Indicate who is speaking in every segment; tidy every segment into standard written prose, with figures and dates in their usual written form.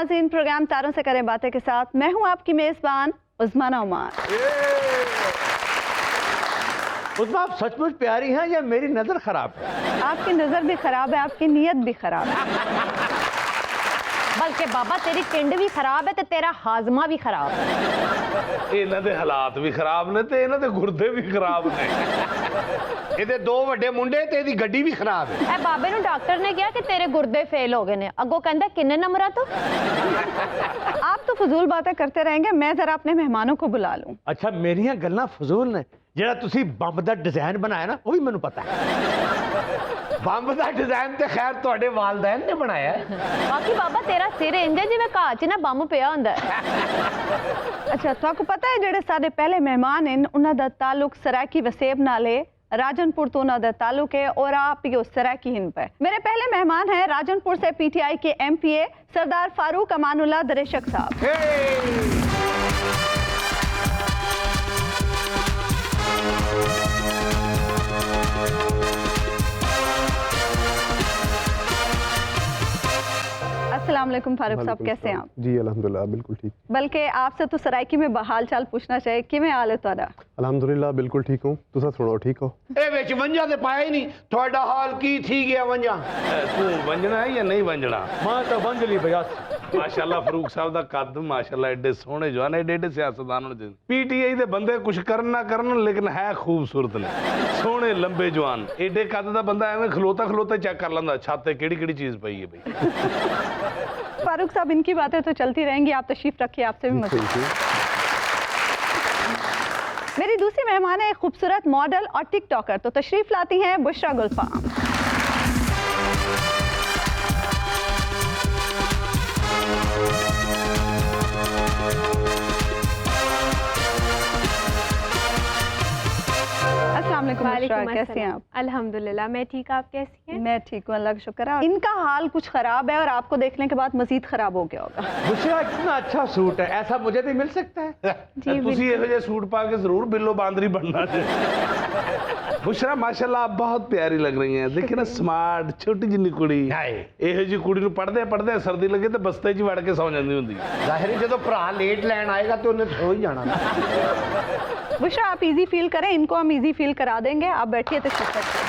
Speaker 1: नाज़रीन, प्रोग्राम तारों से करें बातें के साथ मैं हूं आपकी मेजबान उस्माना उमार।
Speaker 2: उस्मा, आप सचमुच प्यारी हैं या मेरी नजर खराब है?
Speaker 1: आपकी नजर भी खराब है, आपकी नीयत भी खराब है।
Speaker 3: बल्कि बाबा तेरी टिंड भी खराब है तो तेरा हाजमा भी खराब है।
Speaker 4: इन्हां दे हालात भी खराब ने ते इन्हां दे गुर्दे भी खराब ने।
Speaker 2: ਇਹਦੇ ਦੋ ਵੱਡੇ ਮੁੰਡੇ ਤੇ ਇਹਦੀ ਗੱਡੀ ਵੀ ਖਰਾਬ ਹੈ।
Speaker 3: ए बाबे नु डॉक्टर ने कहा कि तेरे गुर्दे फेल हो गए ने। अगो कहंदा किन्ने नंबरा तो?
Speaker 1: आप तो फजूल बातें करते रहेंगे, मैं जरा अपने मेहमानों को बुला लूं।
Speaker 2: अच्छा, मेरियां गल्लां फजूल ने। ਜਿਹੜਾ ਤੁਸੀਂ ਬੰਬ ਦਾ ਡਿਜ਼ਾਈਨ ਬਣਾਇਆ ਨਾ, ਉਹ ਵੀ ਮੈਨੂੰ ਪਤਾ ਹੈ। ਬੰਬ ਦਾ ਡਿਜ਼ਾਈਨ ਤੇ ਖੈਰ ਤੁਹਾਡੇ ਵਾਲਿदैन ਨੇ ਬਣਾਇਆ ਹੈ।
Speaker 3: बाकी बाबा तेरा सिर इंज जिवें घाह च ना बंब पिया हुंदा है।
Speaker 1: अच्छा, तुहानू पता है ਜਿਹੜੇ ਸਾਡੇ ਪਹਿਲੇ ਮਹਿਮਾਨ हैं ਉਹਨਾਂ ਦਾ ताल्लुक सरायकी वसेब नाल है, राजनपुर तो उन्हों का ताल्लुक है और आप यो सरायकी हिंद पे। मेरे पहले मेहमान हैं राजनपुर से PTI के MPA सरदार फारूक अमानुल्लाह दरेशक साहब। अस्सलाम वालेकुम फारूक साहब, कैसे हैं आप?
Speaker 5: जी अल्हम्दुलिल्लाह बिल्कुल ठीक।
Speaker 1: बल्कि आपसे तो सरायकी में बहाल चाल पूछना चाहिए, किवें हाल है तुहाडा?
Speaker 5: अल्हम्दुलिल्लाह बिल्कुल ठीक हूँ। तुसा सुनाओ, ठीक हो?
Speaker 2: ਇਹ ਵਿੱਚ ਵੰਜਾਂ ਤੇ ਪਾਇਆ ਹੀ ਨਹੀਂ। ਤੁਹਾਡਾ ਹਾਲ ਕੀ ਥੀ ਗਿਆ ਵੰਜਾਂ?
Speaker 4: तू वंजना है या नहीं वंजना?
Speaker 2: ਮੈਂ ਤਾਂ ਵੰਜ ਲਈ ਬਿਆ।
Speaker 4: माशाल्लाह फरूक साहब दा कद माशाल्लाह एडे सोहने जवान एडे एडे सियासतदान होने चाहिए। PTI दे बंदे कुछ करन ना करन लेकिन है खूबसूरत ने, सोहने लंबे जवान। एडे कद दा बंदा एवें खलोता खलोता चेक कर लंदा छत ते केड़ी केड़ी चीज पई है भाई।
Speaker 1: फारूक साहब, इनकी बातें तो चलती रहेंगी, आप तशरीफ रखिए, आपसे भी मसला। मेरी दूसरी मेहमान है खूबसूरत मॉडल और टिकटॉकर, तो तशरीफ लाती हैं बुशरा गुलफाम। अस्सलाम वालेकुम बुशरा, कैसी हैं आप?
Speaker 6: अल्हम्दुलिल्लाह मैं ठीक, आप कैसी हैं?
Speaker 1: मैं ठीक हूँ, अल्लाह का शुक्र है। इनका हाल कुछ खराब है और आपको देखने के बाद मजीद खराब हो गया होगा।
Speaker 2: बुशरा, कितना अच्छा सूट है, ऐसा मुझे भी मिल सकता है?
Speaker 4: तुसी ਇਹੋ ਜਿਹੇ सूट पा के जरूर बिल्लो बांदरी बनना चाहिए। बुशरा माशाल्लाह आप बहुत प्यारी लग रही हैं। देखिए ना, स्मार्ट छोटी जिन्नी कुड़ी ਇਹੋ ਜਿਹੀ ਕੁੜੀ ਨੂੰ ਪੜਦੇ ਪੜਦੇ ਸਰਦੀ ਲੱਗੇ ਤੇ ਬਸਤੇ 'ਚ ਹੀ ਵੜ ਕੇ ਸੌ ਜਾਂਦੀ ਹੁੰਦੀ ਹੈ।
Speaker 2: ਜ਼ਾਹਿਰ ਜਦੋਂ ਭਰਾ ਲੇਟ ਲੈਣ ਆਏਗਾ ਤੇ ਉਹਨੇ ਸੋ ही जाना।
Speaker 1: बुशरा, आप इजी फील करें, इनको हम इजी फील करा देंगे। आप बैठिए तो शिफ्ट करिए।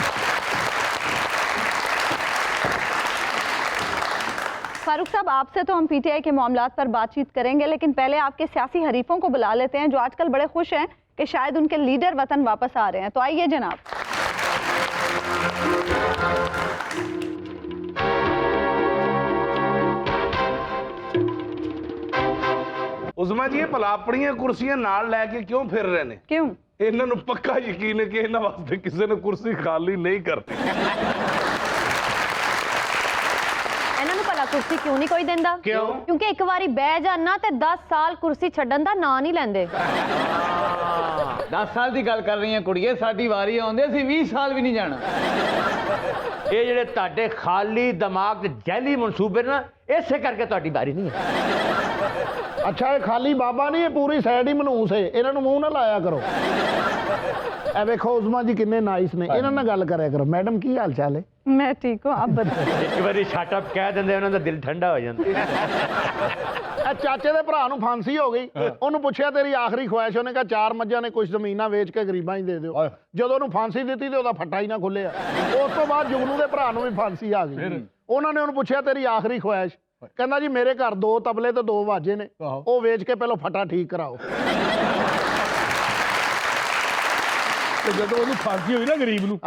Speaker 1: फारूक साहब, आपसे तो हम PTI के मामलात पर बातचीत करेंगे, लेकिन पहले आपके सियासी हरीफों को बुला लेते हैं जो आजकल बड़े खुश हैं कि शायद उनके लीडर वतन वापस आ रहे हैं। तो आइए जनाब।
Speaker 4: ਉਸਮਾ ਜੀ, ਇਹ ਭਲਾ ਆਪਣੀਆਂ ਕੁਰਸੀਆਂ ਨਾਲ ਲੈ ਕੇ ਕਿਉਂ ਫਿਰ ਰਹੇ ਨੇ?
Speaker 1: क्यों?
Speaker 4: ਇਹਨਾਂ ਨੂੰ ਪੱਕਾ ਯਕੀਨ ਹੈ ਕਿ ਇਹਨਾਂ ਵਾਸਤੇ ਕਿਸੇ ਨੇ ਕੁਰਸੀ ਖਾਲੀ ਨਹੀਂ ਕਰਨੀ।
Speaker 3: ਇਹਨਾਂ ਨੂੰ ਭਲਾ ਕੁਰਸੀ ਕਿਉਂ ਨਹੀਂ ਕੋਈ ਦਿੰਦਾ?
Speaker 2: ਕਿਉਂ?
Speaker 3: ਕਿਉਂਕਿ ਇੱਕ ਵਾਰੀ ਬਹਿ ਜਾਣਾ ਤੇ 10 ਸਾਲ ਕੁਰਸੀ ਛੱਡਣ ਦਾ ਨਾਂ ਨਹੀਂ ਲੈਂਦੇ।
Speaker 7: 10 ਸਾਲ ਦੀ ਗੱਲ ਕਰ ਰਹੀਆਂ ਕੁੜੀਏ, ਸਾਡੀ ਵਾਰੀ ਆਉਂਦੇ ਅਸੀਂ 20 ਸਾਲ ਵੀ ਨਹੀਂ ਜਾਣਾ।
Speaker 2: ਇਹ ਜਿਹੜੇ ਤੁਹਾਡੇ ਖਾਲੀ ਦਿਮਾਗ ਤੇ ਜੈਲੀ ਮਨਸੂਬੇ ਨਾ, ਇਸੇ ਕਰਕੇ ਤੁਹਾਡੀ ਵਾਰੀ ਨਹੀਂ ਹੈ।
Speaker 8: अच्छा, ये खाली बाबा नहीं, ये पूरी साइड ही मनूस है। इन्होंने मुंह ना लाया करो। ए देखो उस्मा जी किन्ने नाइस ने, इन्हां नाल गल करया करो। मैडम की हाल चाल है?
Speaker 1: मैं ठीक हूँ, आप बताइए।
Speaker 2: ਇੱਕ ਵਾਰੀ ਸ਼ਟ ਅਪ ਕਹਿ ਦਿੰਦੇ ਉਹਨਾਂ ਦਾ ਦਿਲ ਠੰਡਾ ਹੋ ਜਾਂਦਾ।
Speaker 8: ए चाचे दे भरा नूं फांसी हो गई। ਉਹਨੂੰ ਪੁੱਛਿਆ ਤੇਰੀ ਆਖਰੀ ਖੁਆਇਸ਼, ਉਹਨੇ ਕਹਾ 4 ਮੱਝਾਂ ਨੇ ਕੁਝ ਜ਼ਮੀਨਾਂ ਵੇਚ ਕੇ ਗਰੀਬਾਂ ਹੀ ਦੇ ਦਿਓ। ਜਦੋਂ ਉਹਨੂੰ ਫਾਂਸੀ ਦਿੱਤੀ ਤੇ ਉਹਦਾ ਫੱਟਾ ਹੀ ਨਾ ਖੁੱਲਿਆ। ਉਸ ਤੋਂ ਬਾਅਦ ਜੁਗਨੂ ਦੇ ਭਰਾ ਨੂੰ ਵੀ ਫਾਂਸੀ ਆ ਗਈ। ਉਹਨਾਂ ਨੇ ਉਹਨੂੰ ਪੁੱਛਿਆ ਤੇਰੀ ਆਖਰੀ ਖੁਆਇਸ਼, ਕਹਿੰਦਾ ਜੀ ਮੇਰੇ ਘਰ 2 ਤਬਲੇ ਤੇ 2 ਵਾਜੇ ਨੇ, ਉਹ ਵੇਚ ਕੇ ਪਹਿਲਾਂ ਫਟਾ ਠੀਕ ਕਰਾਓ।
Speaker 9: ਤੇ ਜਦੋਂ ਉਹਨੂੰ ਫਾਂਸੀ ਹੋਈ ਨਾ ਗਰੀਬ ਨੂੰ,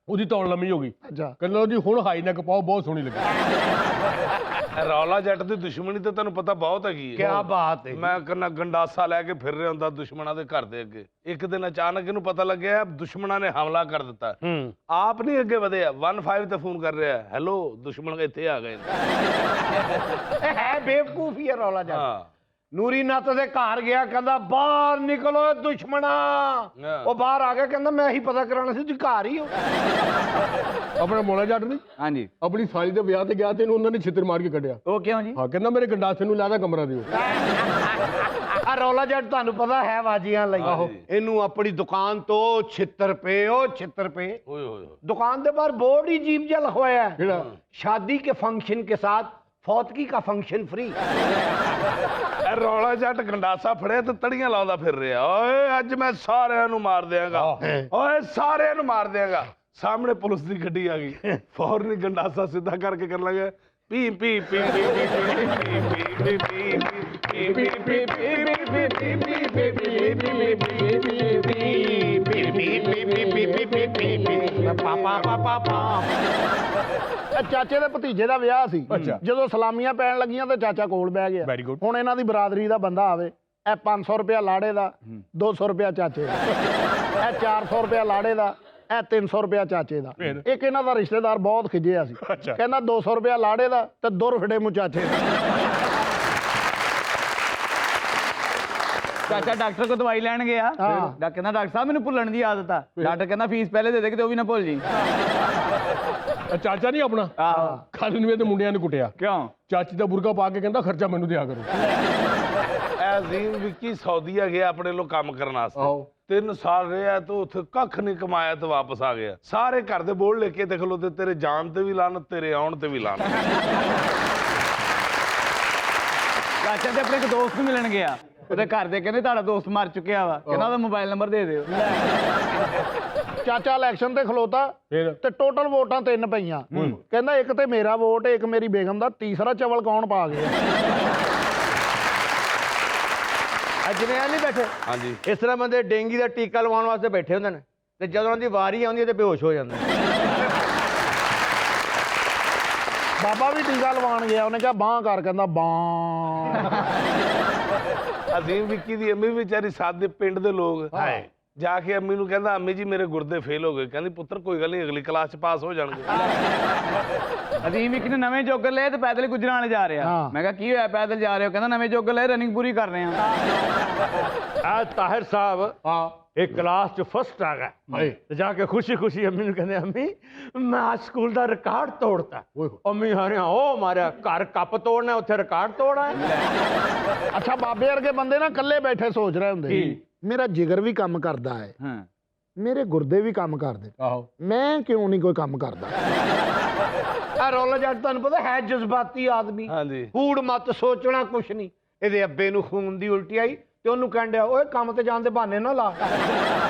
Speaker 9: ਉਹਦੀ ਤੌਣ ਲੰਮੀ ਹੋ ਗਈ।
Speaker 8: ਅੱਛਾ,
Speaker 9: ਕਹਿੰਦਾ ਜੀ ਹੁਣ ਹਾਈ ਨੈਕ ਪਾਓ, ਬਹੁਤ ਸੋਹਣੀ ਲੱਗੀ।
Speaker 4: ਰੌਲਾ ਜੱਟ ਦੀ ਦੁਸ਼ਮਣੀ ਤੇ ਤੁਹਾਨੂੰ ਪਤਾ ਬਹੁਤ ਹੈਗੀ ਹੈ।
Speaker 2: ਕੀ ਬਾਤ ਹੈ।
Speaker 4: ਮੈਂ ਕਹਿੰਦਾ ਗੰਡਾਸਾ ਲੈ ਕੇ ਫਿਰ ਰਿਹਾ ਹੁੰਦਾ ਦੁਸ਼ਮਣਾਂ ਦੇ ਘਰ ਦੇ ਅੱਗੇ। ਇੱਕ ਦਿਨ ਅਚਾਨਕ ਇਹਨੂੰ ਪਤਾ ਲੱਗਿਆ ਦੁਸ਼ਮਣਾਂ ਨੇ ਹਮਲਾ ਕਰ ਦਿੱਤਾ। ਆਪ ਨਹੀਂ ਅੱਗੇ ਵਧਿਆ, 15 ਤੇ ਫੋਨ ਕਰ ਰਿਹਾ, ਹੈਲੋ ਦੁਸ਼ਮਣ ਇੱਥੇ ਆ ਗਏ ਨੇ।
Speaker 2: ਇਹ ਹੈ ਬੇਵਕੂਫ ਹੀ ਹੈ ਰੌਲਾ ਜਾ। ਨੂਰੀ ਨੱਤ ਦੇ ਘਰ ਗਿਆ, ਕਹਿੰਦਾ ਬਾਹਰ ਨਿਕਲੋ ਦੁਸ਼ਮਣਾ। ਉਹ ਬਾਹਰ ਆ ਗਿਆ, ਕਹਿੰਦਾ ਮੈਂ ਹੀ ਪਤਾ ਕਰਾਉਣਾ ਸੀ, ਤੁਸੀਂ ਘਰ ਹੀ ਹੋ।
Speaker 9: ਆਪਣਾ ਮੋਲਾ ਜੱਟ ਨਹੀਂ,
Speaker 7: ਹਾਂਜੀ,
Speaker 9: ਆਪਣੀ ਸਾਲੀ ਦੇ ਵਿਆਹ ਤੇ ਗਿਆ ਤੇ ਇਹਨੂੰ ਉਹਨਾਂ ਨੇ ਛਿੱਤਰ ਮਾਰ ਕੇ ਕੱਢਿਆ।
Speaker 7: ਉਹ ਕਿਉਂ ਜੀ?
Speaker 9: ਹਾਂ, ਕਹਿੰਦਾ ਮੇਰੇ ਗੰਡਾਸੇ ਨੂੰ ਲਾਦਾ ਕਮਰਾ ਦਿਓ।
Speaker 2: ਆ ਰੌਲਾ ਜੱਟ ਤੁਹਾਨੂੰ ਪਤਾ ਹੈ ਵਾਜੀਆਂ ਲਈ। ਇਹਨੂੰ ਆਪਣੀ ਦੁਕਾਨ ਤੋਂ 76 ਰੁਪਏ, ਉਹ 76 ਰੁਪਏ।
Speaker 4: ਓਏ ਹੋਏ
Speaker 2: दुकान के बाहर बोर्ड ही अजीब जा लिखवाया है,
Speaker 9: केड़ा?
Speaker 2: शादी के फंक्शन के साथ फौतगी का फंक्शन फ्री।
Speaker 4: ਇਹ ਰੌਲਾ ਜੱਟ ਗੰਡਾਸਾ ਫੜਿਆ ਤੇ ਤੜੀਆਂ ਲਾਉਂਦਾ ਫਿਰ ਰਿਹਾ। ਓਏ ਅੱਜ ਮੈਂ ਸਾਰਿਆਂ ਨੂੰ ਮਾਰ ਦਿਆਂਗਾ, ਓਏ ਸਾਰਿਆਂ ਨੂੰ ਮਾਰ ਦਿਆਂਗਾ। ਸਾਹਮਣੇ ਪੁਲਿਸ ਦੀ ਗੱਡੀ ਆ ਗਈ, ਫੌਰਨ ਹੀ ਗੰਡਾਸਾ ਸਿੱਧਾ ਕਰਕੇ ਕਰਨ ਲੱਗਾ ਪੀ ਪੀ ਪੀ ਪੀ ਪੀ
Speaker 8: ਚਾਚੇ ਦੇ ਭਤੀਜੇ ਦਾ ਵਿਆਹ ਸੀ। ਜਦੋਂ ਸਲਾਮੀਆਂ ਪੈਣ ਲੱਗੀਆਂ ਤੇ ਚਾਚਾ ਕੋਲ ਬਹਿ ਗਿਆ। ਹੁਣ ਇਹਨਾਂ ਦੀ ਬਰਾਦਰੀ ਦਾ ਬੰਦਾ ਆਵੇ, ਇਹ 500 ਰੁਪਇਆ ਲਾੜੇ ਦਾ, 200 ਰੁਪਇਆ ਚਾਚੇ ਦਾ, ਇਹ 400 ਰੁਪਇਆ ਲਾੜੇ ਦਾ, ਇਹ 300 ਰੁਪਇਆ ਚਾਚੇ ਦਾ। ਇੱਕ ਇਹਨਾਂ ਦਾ ਰਿਸ਼ਤੇਦਾਰ ਬਹੁਤ ਖਿਜਿਆ ਸੀ, ਕਹਿੰਦਾ 200 ਰੁਪਇਆ ਲਾੜੇ ਦਾ ਤੇ 2 ਰੁਪਏ ਮੂੰ ਚਾਚੇ ਦਾ।
Speaker 7: ਚਾਚਾ ਡਾਕਟਰ ਕੋ ਦਵਾਈ ਲੈਣ ਗਿਆ, ਡਾਕਟਰ ਕਹਿੰਦਾ ਡਾਕਟਰ ਸਾਹਿਬ ਮੈਨੂੰ ਭੁੱਲਣ ਦੀ ਆਦਤ ਆ। ਡਾਕਟਰ ਕਹਿੰਦਾ ਫੀਸ ਪਹਿਲੇ ਦੇ ਦੇ ਕਿ ਉਹ ਵੀ ਨਾ ਭੁੱਲ ਜੀ।
Speaker 9: ਚਾਚਾ ਨਹੀਂ ਆਪਣਾ ਖਾਲੀ ਨੂੰ ਤੇ ਮੁੰਡਿਆਂ ਨੇ ਕੁੱਟਿਆ
Speaker 7: ਕਿਉਂ?
Speaker 9: ਚਾਚੀ ਦਾ ਬੁਰਕਾ ਪਾ ਕੇ ਕਹਿੰਦਾ ਖਰਚਾ ਮੈਨੂੰ ਦਿਆ ਕਰੋ।
Speaker 4: ਅਜ਼ੀਮ ਵਿੱਕੀ ਸਾਊਦੀਆ ਗਿਆ ਆਪਣੇ ਲੋ ਕੰਮ ਕਰਨ ਵਾਸਤੇ। 3 ਸਾਲ ਰਿਹਾ ਤੇ ਉੱਥੇ ਕੱਖ ਨਹੀਂ ਕਮਾਇਆ ਤੇ ਵਾਪਸ ਆ ਗਿਆ। ਸਾਰੇ ਘਰ ਦੇ ਬੋਲ ਲੈ ਕੇ ਦੇਖ ਲੋ ਤੇ ਤੇਰੇ ਜਾਣ ਤੇ ਵੀ ਲਾਨਤ, ਤੇਰੇ ਆਉਣ ਤੇ ਵੀ ਲਾਨਤ।
Speaker 7: ਚਾਚਾ ਤੇ ਆਪਣੇ ਇੱਕ ਦੋਸਤ ਨੂੰ ਮਿਲਣ ਗਿਆ, ਉਹਦੇ ਘਰ ਦੇ ਕਹਿੰਦੇ ਤੁਹਾਡਾ ਦੋਸਤ ਮਰ ਚੁੱਕਿਆ ਵਾ, ਕਹਿੰਦਾ ਉਹਦਾ ਮੋਬਾਈਲ ਨੰਬਰ ਦੇ ਦਿਓ।
Speaker 8: ਚਾਚਾ ਇਲੈਕਸ਼ਨ ਤੇ ਖਲੋਤਾ ਤੇ ਟੋਟਲ ਵੋਟਾਂ 3 ਪਈਆਂ। ਕਹਿੰਦਾ ਇੱਕ ਤੇ ਮੇਰਾ ਵੋਟ, ਇੱਕ ਮੇਰੀ ਬੇਗਮ ਦਾ, ਤੀਸਰਾ ਚਵਲ ਕੌਣ ਪਾ ਗਿਆ?
Speaker 2: ਜਿਵੇਂ ਆ ਨਹੀਂ ਬੈਠੇ,
Speaker 4: ਹਾਂਜੀ,
Speaker 2: ਇਸ ਤਰ੍ਹਾਂ ਬੰਦੇ ਡੇਂਗੀ ਦਾ ਟੀਕਾ ਲਵਾਉਣ ਵਾਸਤੇ ਬੈਠੇ ਹੁੰਦੇ ਨੇ ਤੇ ਜਦੋਂ ਉਹਨਾਂ ਦੀ ਵਾਰੀ ਆਉਂਦੀ ਹੈ ਤੇ ਬੇਹੋਸ਼ ਹੋ ਜਾਂਦੇ।
Speaker 8: ਬਾਬਾ ਵੀ ਟੀਕਾ ਲਵਾਉਣ ਗਿਆ, ਉਹਨੇ ਕਿਹਾ ਬਾਂਹ ਕਰ, ਕਹਿੰਦਾ ਬਾਂਹ।
Speaker 4: ਅਜ਼ੀਮ ਵਿੱਕੀ ਦੀ ਅੰਮੀ ਵਿਚਾਰੀ ਸਾਦੇ ਪਿੰਡ ਦੇ ਲੋਕ ਜਾ ਕੇ ਅੰਮੀ ਨੂੰ ਕਹਿੰਦਾ ਅੰਮੀ ਜੀ ਮੇਰੇ ਗੁਰਦੇ ਫੇਲ ਹੋ ਗਏ। ਕਹਿੰਦੀ ਪੁੱਤਰ ਕੋਈ ਗੱਲ ਨਹੀਂ, ਅਗਲੀ ਕਲਾਸ 'ਚ ਪਾਸ ਹੋ ਜਾਣਗੇ।
Speaker 7: ਅਜ਼ੀਮ ਇੱਕ ਨੇ ਨਵੇਂ ਜੋਗਰ ਲਏ ਤੇ ਪੈਦਲ ਗੁਜਰਾਣੇ ਜਾ ਰਿਹਾ। ਮੈਂ ਕਿਹਾ ਕੀ ਹੋਇਆ ਪੈਦਲ ਜਾ ਰਹੇ ਹੋ? ਕਹਿੰਦਾ ਨਵੇਂ ਜੋਗਰ ਲਏ, ਰਨਿੰਗ ਪੂਰੀ ਕਰ ਰਹੇ ਆ।
Speaker 2: ਤਾਹਿਰ ਸਾਹਿਬ एक क्लास च फर्स्ट आ गया, जाके खुशी खुशी अम्मी ने कहने अम्मी मैं आज स्कूल का रिकॉर्ड तोड़ता। अम्मी हारे ओ मारा घर कप तोड़ना, उत्थे रिकॉर्ड तोड़ा है।
Speaker 8: अच्छा बाबे वर्गे बंदे ना कल्ले बैठे सोच रहे होंगे मेरा जिगर भी काम करता है, मेरे गुर्दे भी काम करते, मैं क्यों नहीं कोई काम करता।
Speaker 2: रौला जट तुहानू पता है जज्बाती आदमी, कूड़ मत सोचना कुछ नहीं। ਇਹਦੇ ਅੱਬੇ ਨੂੰ ਖੂਨ ਦੀ ਉਲਟੀ ਆਈ ਤੇ ਉਹਨੂੰ ਕਹਿੰਦੇ ਓਏ ਕੰਮ ਤੇ ਜਾਣ ਦੇ ਬਹਾਨੇ ਨਾ ਲਾ।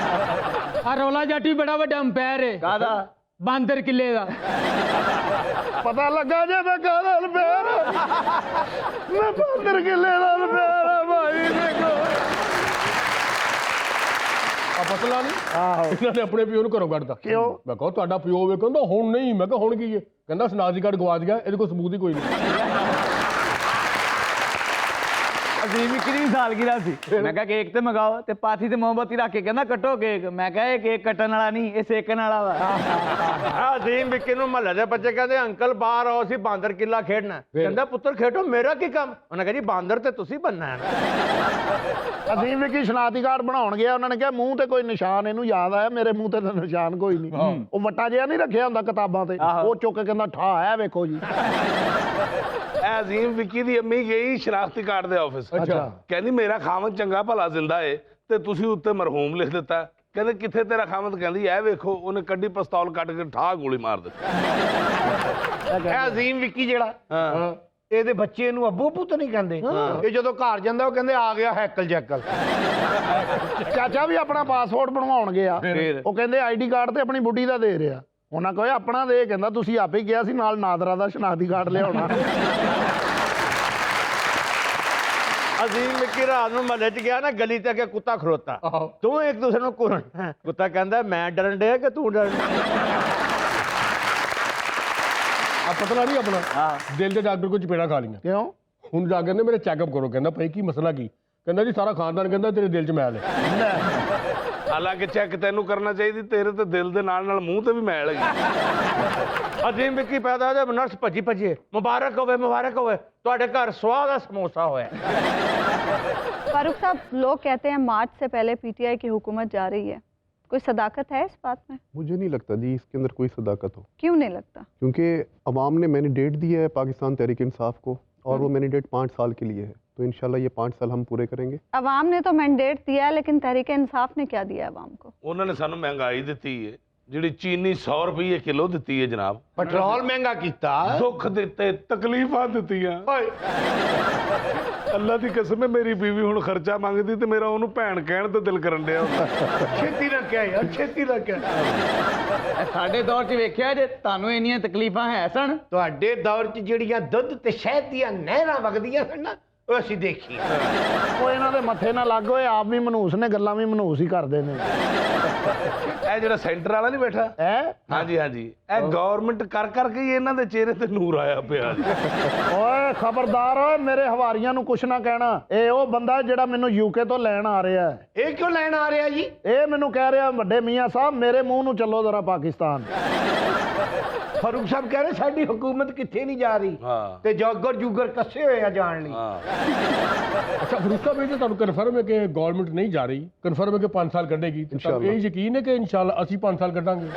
Speaker 9: ਆ ਰੌਲਾ ਜੱਟ ਵੀ ਬੜਾ ਵੱਡਾ ਅੰਪਾਇਰ ਹੈ।
Speaker 2: ਕਾਹਦਾ?
Speaker 9: ਬਾਂਦਰ ਕਿੱਲੇ ਦਾ।
Speaker 8: ਪਤਾ ਲੱਗਾ ਜੇ ਮੈਂ ਕਾਹਦਾ ਅੰਪਾਇਰ, ਮੈਂ ਬਾਂਦਰ ਕਿੱਲੇ ਦਾ ਅੰਪਾਇਰ ਆ ਭਾਈ। ਦੇਖੋ
Speaker 9: ਆ ਪਤਲਾ ਨਹੀਂ, ਇਹਨਾਂ ਨੇ ਆਪਣੇ ਪਿਓ ਨੂੰ ਘਰੋਂ ਕੱਢਤਾ।
Speaker 8: ਕਿਉਂ?
Speaker 9: ਮੈਂ ਕਹਾਂ ਤੁਹਾਡਾ ਪਿਓ ਵੇ, ਕਹਿੰਦਾ ਹੁਣ ਨਹੀਂ। ਮੈਂ ਕਿਹਾ ਹੁਣ ਕੀ ਹੈ? ਕਹਿੰਦਾ ਸਨਾਦੀ ਕਾਰਡ ਗਵਾਚ ਗਿਆ, ਇਹਦੇ ਕੋਲ ਸਬੂਤ ਹੀ ਕੋਈ ਨਹੀਂ।
Speaker 7: ਅਜ਼ੀਮ ਵਿੱਕੀ ਦੀ ਸਾਲਗਿਰਾ ਸੀ, ਮੈਂ ਕਿਹਾ ਕੇਕ ਤੇ ਮੰਗਾਓ ਤੇ ਪਾਥੀ ਤੇ ਮੋਮਬੱਤੀ ਰੱਖ ਕੇ ਕਹਿੰਦਾ ਕੱਟੋ ਕੇਕ। ਮੈਂ ਕਿਹਾ ਇਹ ਕੇਕ ਕੱਟਣ ਵਾਲਾ ਨਹੀਂ, ਇਹ ਸੇਕਣ ਵਾਲਾ ਵਾ।
Speaker 2: ਅਜ਼ੀਮ ਵਿੱਕੀ ਨੂੰ ਮਹੱਲੇ ਦੇ ਬੱਚੇ ਕਹਿੰਦੇ ਅੰਕਲ ਬਾਹਰ ਆਓ ਅਸੀਂ ਬਾਂਦਰ ਕਿੱਲਾ ਖੇਡਣਾ। ਕਹਿੰਦਾ ਪੁੱਤਰ ਖੇਡੋ, ਮੇਰਾ ਕੀ ਕੰਮ? ਉਹਨੇ ਕਿਹਾ ਜੀ ਬਾਂਦਰ ਤੇ ਤੁਸੀਂ ਬਣਨਾ ਹੈ।
Speaker 8: ਅਜ਼ੀਮ ਵਿੱਕੀ ਸ਼ਨਾਖਤੀ ਕਾਰਡ ਬਣਾਉਣ ਗਿਆ, ਉਹਨਾਂ ਨੇ ਕਿਹਾ ਮੂੰਹ ਤੇ ਕੋਈ ਨਿਸ਼ਾਨ, ਇਹਨੂੰ ਯਾਦ ਆਇਆ ਮੇਰੇ ਮੂੰਹ ਤੇ ਤਾਂ ਨਿਸ਼ਾਨ ਕੋਈ ਨਹੀਂ। ਉਹ ਵੱਟਾ ਜਿਹਾ ਨਹੀਂ ਰੱਖਿਆ ਹੁੰਦਾ ਕਿਤਾਬਾਂ ਤੇ, ਉਹ ਚੁੱਕ ਕੇ ਕਹਿੰਦਾ ਠਾ ਹੈ ਵੇਖੋ ਜੀ।
Speaker 4: ਅਜ਼ੀਮ ਵਿੱਕੀ ਦੀ ਅੰਮੀ ਗਈ ਸ਼ਨਾਖਤੀ ਕਾਰਡ ਦੇ ਆਫਿਸ, ਕਹਿੰਦੀ ਮੇਰਾ ਖਾਵਨ ਚੰਗਾ ਭਲਾ ਜ਼ਿੰਦਾ ਏ ਤੇ ਤੁਸੀਂ ਉੱਤੇ ਮਰਹੂਮ ਲਿਖ ਦਿੱਤਾ। ਕਹਿੰਦੇ ਕਿੱਥੇ ਤੇਰਾ ਖਾਵਨ? ਕਹਿੰਦੀ ਇਹ ਵੇਖੋ। ਉਹਨੇ ਕੱਢੀ ਪਿਸਤੌਲ ਕੱਢ ਕੇ ਠਾ ਗੋਲੀ ਮਾਰ ਦਿੱਤੀ।
Speaker 2: ਇਹ ਅਜ਼ੀਮ ਵਿੱਕੀ ਜਿਹੜਾ ਇਹਦੇ ਬੱਚੇ ਨੂੰ ਅੱਬੂ ਪੁੱਤ ਨਹੀਂ ਕਹਿੰਦੇ, ਇਹ ਜਦੋਂ ਘਰ ਜਾਂਦਾ ਉਹ ਕਹਿੰਦੇ ਆ ਗਿਆ ਹੈਕਲ ਜੈਕਲ।
Speaker 8: ਚਾਚਾ ਵੀ ਆਪਣਾ ਪਾਸਪੋਰਟ ਬਣਵਾਉਣ ਗਿਆ, ਉਹ ਕਹਿੰਦੇ ਆਈਡੀ ਕਾਰਡ ਤੇ ਆਪਣੀ ਬੁੱਢੀ ਦਾ ਦੇ ਰਿਹਾ। ਉਹਨਾਂ ਕਹੇ ਆਪਣਾ ਦੇ, ਕਹਿੰਦਾ ਤੁਸੀਂ ਆਪੇ ਕਿਹਾ ਸੀ ਨਾਲ ਨਾਦਰਾ ਦਾ ਸ਼ਨਾਖਤੀ ਕਾਰਡ ਲਿਆਉਣਾ।
Speaker 2: ਅਜ਼ੀਮ ਵਿੱਕੀ ਰਾਤ ਨੂੰ ਮਹੱਲੇ 'ਚ ਗਿਆ ਨਾ, ਗਲੀ ਤੇ ਅੱਗੇ ਕੁੱਤਾ ਖਲੋਤਾ, ਤੂੰ ਇੱਕ ਦੂਸਰੇ ਨੂੰ ਘੂਰਨ। ਕੁੱਤਾ ਕਹਿੰਦਾ ਮੈਂ ਡਰਨ ਡਿਆ ਕਿ ਤੂੰ ਡਰਨ?
Speaker 9: ਆ ਪਤਲਾ ਨਹੀਂ ਆਪਣਾ, ਦਿਲ ਦੇ ਡਾਕਟਰ ਕੋਲ ਚਪੇੜਾ ਖਾ ਲਈਆਂ।
Speaker 8: ਕਿਉਂ?
Speaker 9: ਹੁਣ ਜਾ ਕਹਿੰਦੇ ਮੇਰੇ ਚੈੱਕਅਪ ਕਰੋ। ਕਹਿੰਦਾ ਭਾਈ ਕੀ ਮਸਲਾ ਕੀ? ਕਹਿੰਦਾ ਜੀ ਸਾਰਾ ਖਾਨਦਾਨ ਕਹਿੰਦਾ ਤੇਰੇ ਦਿਲ 'ਚ ਮੈਲ ਹੈ।
Speaker 4: ਹਾਲਾਂਕਿ ਚੈੱਕ ਤੈਨੂੰ ਕਰਨਾ ਚਾਹੀਦੀ, ਤੇਰੇ ਤੇ ਦਿਲ ਦੇ ਨਾਲ ਨਾਲ ਮੂੰਹ ਤੇ ਵੀ ਮੈਲ ਹੈਗੀ।
Speaker 2: ਅਜ਼ੀਮ ਵਿੱਕੀ ਪੈਦਾ ਹੋਇਆ, ਨਰਸ ਭੱਜੀ ਭੱਜੇ ਮੁਬਾਰਕ ਹੋਵੇ ਮੁਬਾਰਕ ਹੋਵੇ ਤੁਹਾਡੇ ਘਰ ਸਵਾਹ ਦਾ ਸਮੋਸਾ ਹੋਇਆ।
Speaker 1: फारूक साहब, लोग कहते हैं मार्च से पहले पीटीआई की हुकूमत जा रही है, कोई सदाकत है इस बात में?
Speaker 5: मुझे नहीं लगता जी इसके अंदर कोई सदाकत हो।
Speaker 1: क्यों नहीं लगता?
Speaker 5: क्योंकि अवाम ने मैंडेट दिया है पाकिस्तान तहरीक इंसाफ को, और वो मैंडेट 5 साल के लिए है, तो इंशाल्लाह ये 5 साल हम पूरे करेंगे।
Speaker 1: अवाम ने तो मैंडेट दिया है, लेकिन तहरीक इंसाफ ने क्या दिया अवाम को?
Speaker 4: ਉਹਨਾਂ ਨੇ ਸਾਨੂੰ ਮਹਿੰਗਾਈ ਦਿੱਤੀ ਏ, ਜਿਹੜੀ ਚੀਨੀ 100 ਰੁਪਏ ਕਿਲੋ ਦਿੱਤੀ ਹੈ ਜਨਾਬ।
Speaker 2: ਪੈਟਰੋਲ ਮਹਿੰਗਾ ਕੀਤਾ।
Speaker 4: ਦੁੱਖ ਦਿੱਤੇ, ਤਕਲੀਫਾਂ ਦਿੱਤੀਆਂ। ਅੱਲਾ ਦੀ ਕਸਮ ਹੈ ਮੇਰੀ ਬੀਵੀ ਹੁਣ ਖਰਚਾ ਮੰਗਦੀ ਤੇ ਮੇਰਾ ਉਹਨੂੰ ਭੈਣ ਕਹਿਣ ਤੇ ਦਿਲ ਕਰਨ ਡਿਆ।
Speaker 2: ਛੇਤੀ ਨਾ ਕਹਿ ਯਾਰ, ਛੇਤੀ ਨਾ ਕਹਿ।
Speaker 7: ਸਾਡੇ ਦੌਰ 'ਚ ਵੇਖਿਆ ਜੇ ਤੁਹਾਨੂੰ ਇੰਨੀਆਂ ਤਕਲੀਫਾਂ ਹੈ ਸਨ।
Speaker 2: ਤੁਹਾਡੇ ਦੌਰ 'ਚ ਜਿਹੜੀਆਂ ਦੁੱਧ ਤੇ ਸ਼ਹਿਦ ਦੀਆਂ ਨਹਿਰਾਂ ਵਗਦੀਆਂ ਸਨ ਨਾ, ਉਹ ਅਸੀਂ ਦੇਖੀ।
Speaker 8: ਉਹ ਇਹਨਾਂ ਦੇ ਮੱਥੇ ਨਾਲ ਲੱਗ ਹੋਏ, ਆਪ ਵੀ ਮਨੂਸ ਨੇ, ਗੱਲਾਂ ਵੀ ਮਨੂਸ ਹੀ ਕਰਦੇ ਨੇ।
Speaker 4: ਇਹ ਜਿਹੜਾ ਸੈਂਟਰ ਵਾਲਾ ਨਹੀਂ ਬੈਠਾ ਹਾਂਜੀ ਹਾਂਜੀ, ਇਹ ਗਵਰਨਮੈਂਟ ਕਰ ਕਰਕੇ ਹੀ ਇਹਨਾਂ ਦੇ ਚਿਹਰੇ ਤੇ ਨੂਰ ਆਇਆ ਪਿਆ ਜੀ।
Speaker 8: ਓਏ ਖਬਰਦਾਰ ਓਏ, ਮੇਰੇ ਹਵਾਰੀਆਂ ਨੂੰ ਕੁਛ ਨਾ ਕਹਿਣਾ। ਇਹ ਉਹ ਬੰਦਾ ਜਿਹੜਾ ਮੈਨੂੰ ਯੂਕੇ ਤੋਂ ਲੈਣ ਆ ਰਿਹਾ ਹੈ।
Speaker 2: ਇਹ ਕਿਉਂ ਲੈਣ ਆ ਰਿਹਾ ਜੀ?
Speaker 8: ਇਹ ਮੈਨੂੰ ਕਹਿ ਰਿਹਾ ਵੱਡੇ ਮੀਆਂ ਸਾਹਿਬ ਮੇਰੇ ਮੂੰਹ ਨੂੰ ਚੱਲੋ ਜ਼ਰਾ ਪਾਕਿਸਤਾਨ।
Speaker 2: ਫਾਰੂਕ ਸਾਹਿਬ ਕਹਿ ਰਹੇ ਸਾਡੀ ਹੁਕੂਮਤ ਕਿੱਥੇ ਨਹੀਂ ਜਾ ਰਹੀ
Speaker 4: ਹਾਂ
Speaker 2: ਤੇ ਜੋਗਰ ਜੂਗਰ ਕੱਸੇ ਹੋਏ ਆ ਜਾਣ ਲਈ।
Speaker 4: ਹਾਂ
Speaker 9: ਅੱਛਾ ਫਰੂਕ ਸਾਹਿਬ, ਇਹ ਤਾਂ ਤੁਹਾਨੂੰ ਕਨਫਰਮ ਹੈ ਕਿ ਗਵਰਨਮੈਂਟ ਨਹੀਂ ਜਾ ਰਹੀ, ਕਨਫਰਮ है कि 5 साल कटेगी, तो ये यकीन है कि इंशाल्लाह ਅਸੀਂ 5 साल कटांगे।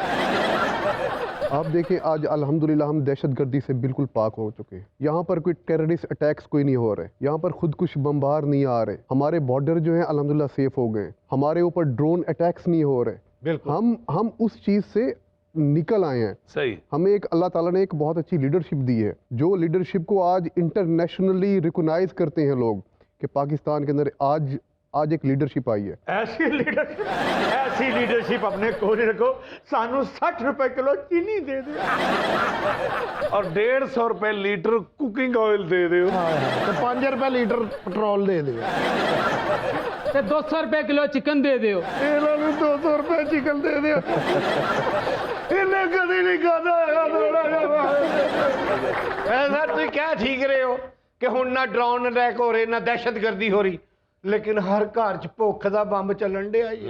Speaker 5: आप देखें आज अल्हम्दुलिल्लाह हम दहशतगर्दी से बिल्कुल पाक हो चुके हैं। यहाँ पर कोई टेररिस्ट अटैक्स कोई नहीं हो रहे, यहाँ पर खुदकुश बमबार नहीं आ रहे, हमारे बॉर्डर जो है अल्हम्दुलिल्लाह सेफ हो गए, हमारे ऊपर ड्रोन अटैक्स नहीं हो रहे।
Speaker 2: बिल्कुल
Speaker 5: हम उस चीज़ से निकल आए हैं।
Speaker 4: सही।
Speaker 5: हमें एक अल्लाह ताला ने एक बहुत अच्छी लीडरशिप दी है, जो लीडरशिप को आज इंटरनेशनली रिकॉग्नाइज करते हैं लोग कि पाकिस्तान के अंदर आज एक लीडरशिप आई है।
Speaker 2: ऐसी लीडरशिप अपने कोल रखो, सानू 60 रुपए किलो चीनी दे दे
Speaker 4: और 150 रुपए लीटर कुकिंग ऑयल दे दो
Speaker 8: ਤੇ 5 ਰੁਪਏ ਲੀਟਰ ਪੈਟਰੋਲ ਦੇ ਦਿਓ।
Speaker 7: ਤੇ 200 ਰੁਪਏ ਕਿਲੋ ਚਿਕਨ ਦੇ ਦਿਓ।
Speaker 8: ਇਹਨਾਂ ਨੂੰ 200 ਰੁਪਏ ਚਿਕਨ ਦੇ ਦਿਓ। ਇਹਨੇ ਕਦੀ ਨਹੀਂ ਖਾਦਾ ਹੈਗਾ ਥੋੜਾ ਜਿਹਾ।
Speaker 2: ऐसा तुम क्या ठीक रहे हो कि हुण ना ड्रोन अटैक हो रहे ना दहशतगर्दी हो रही, लेकिन हर घर च भुख दा बंब ਚੱਲਣ ਡਿਆ ਜੀ।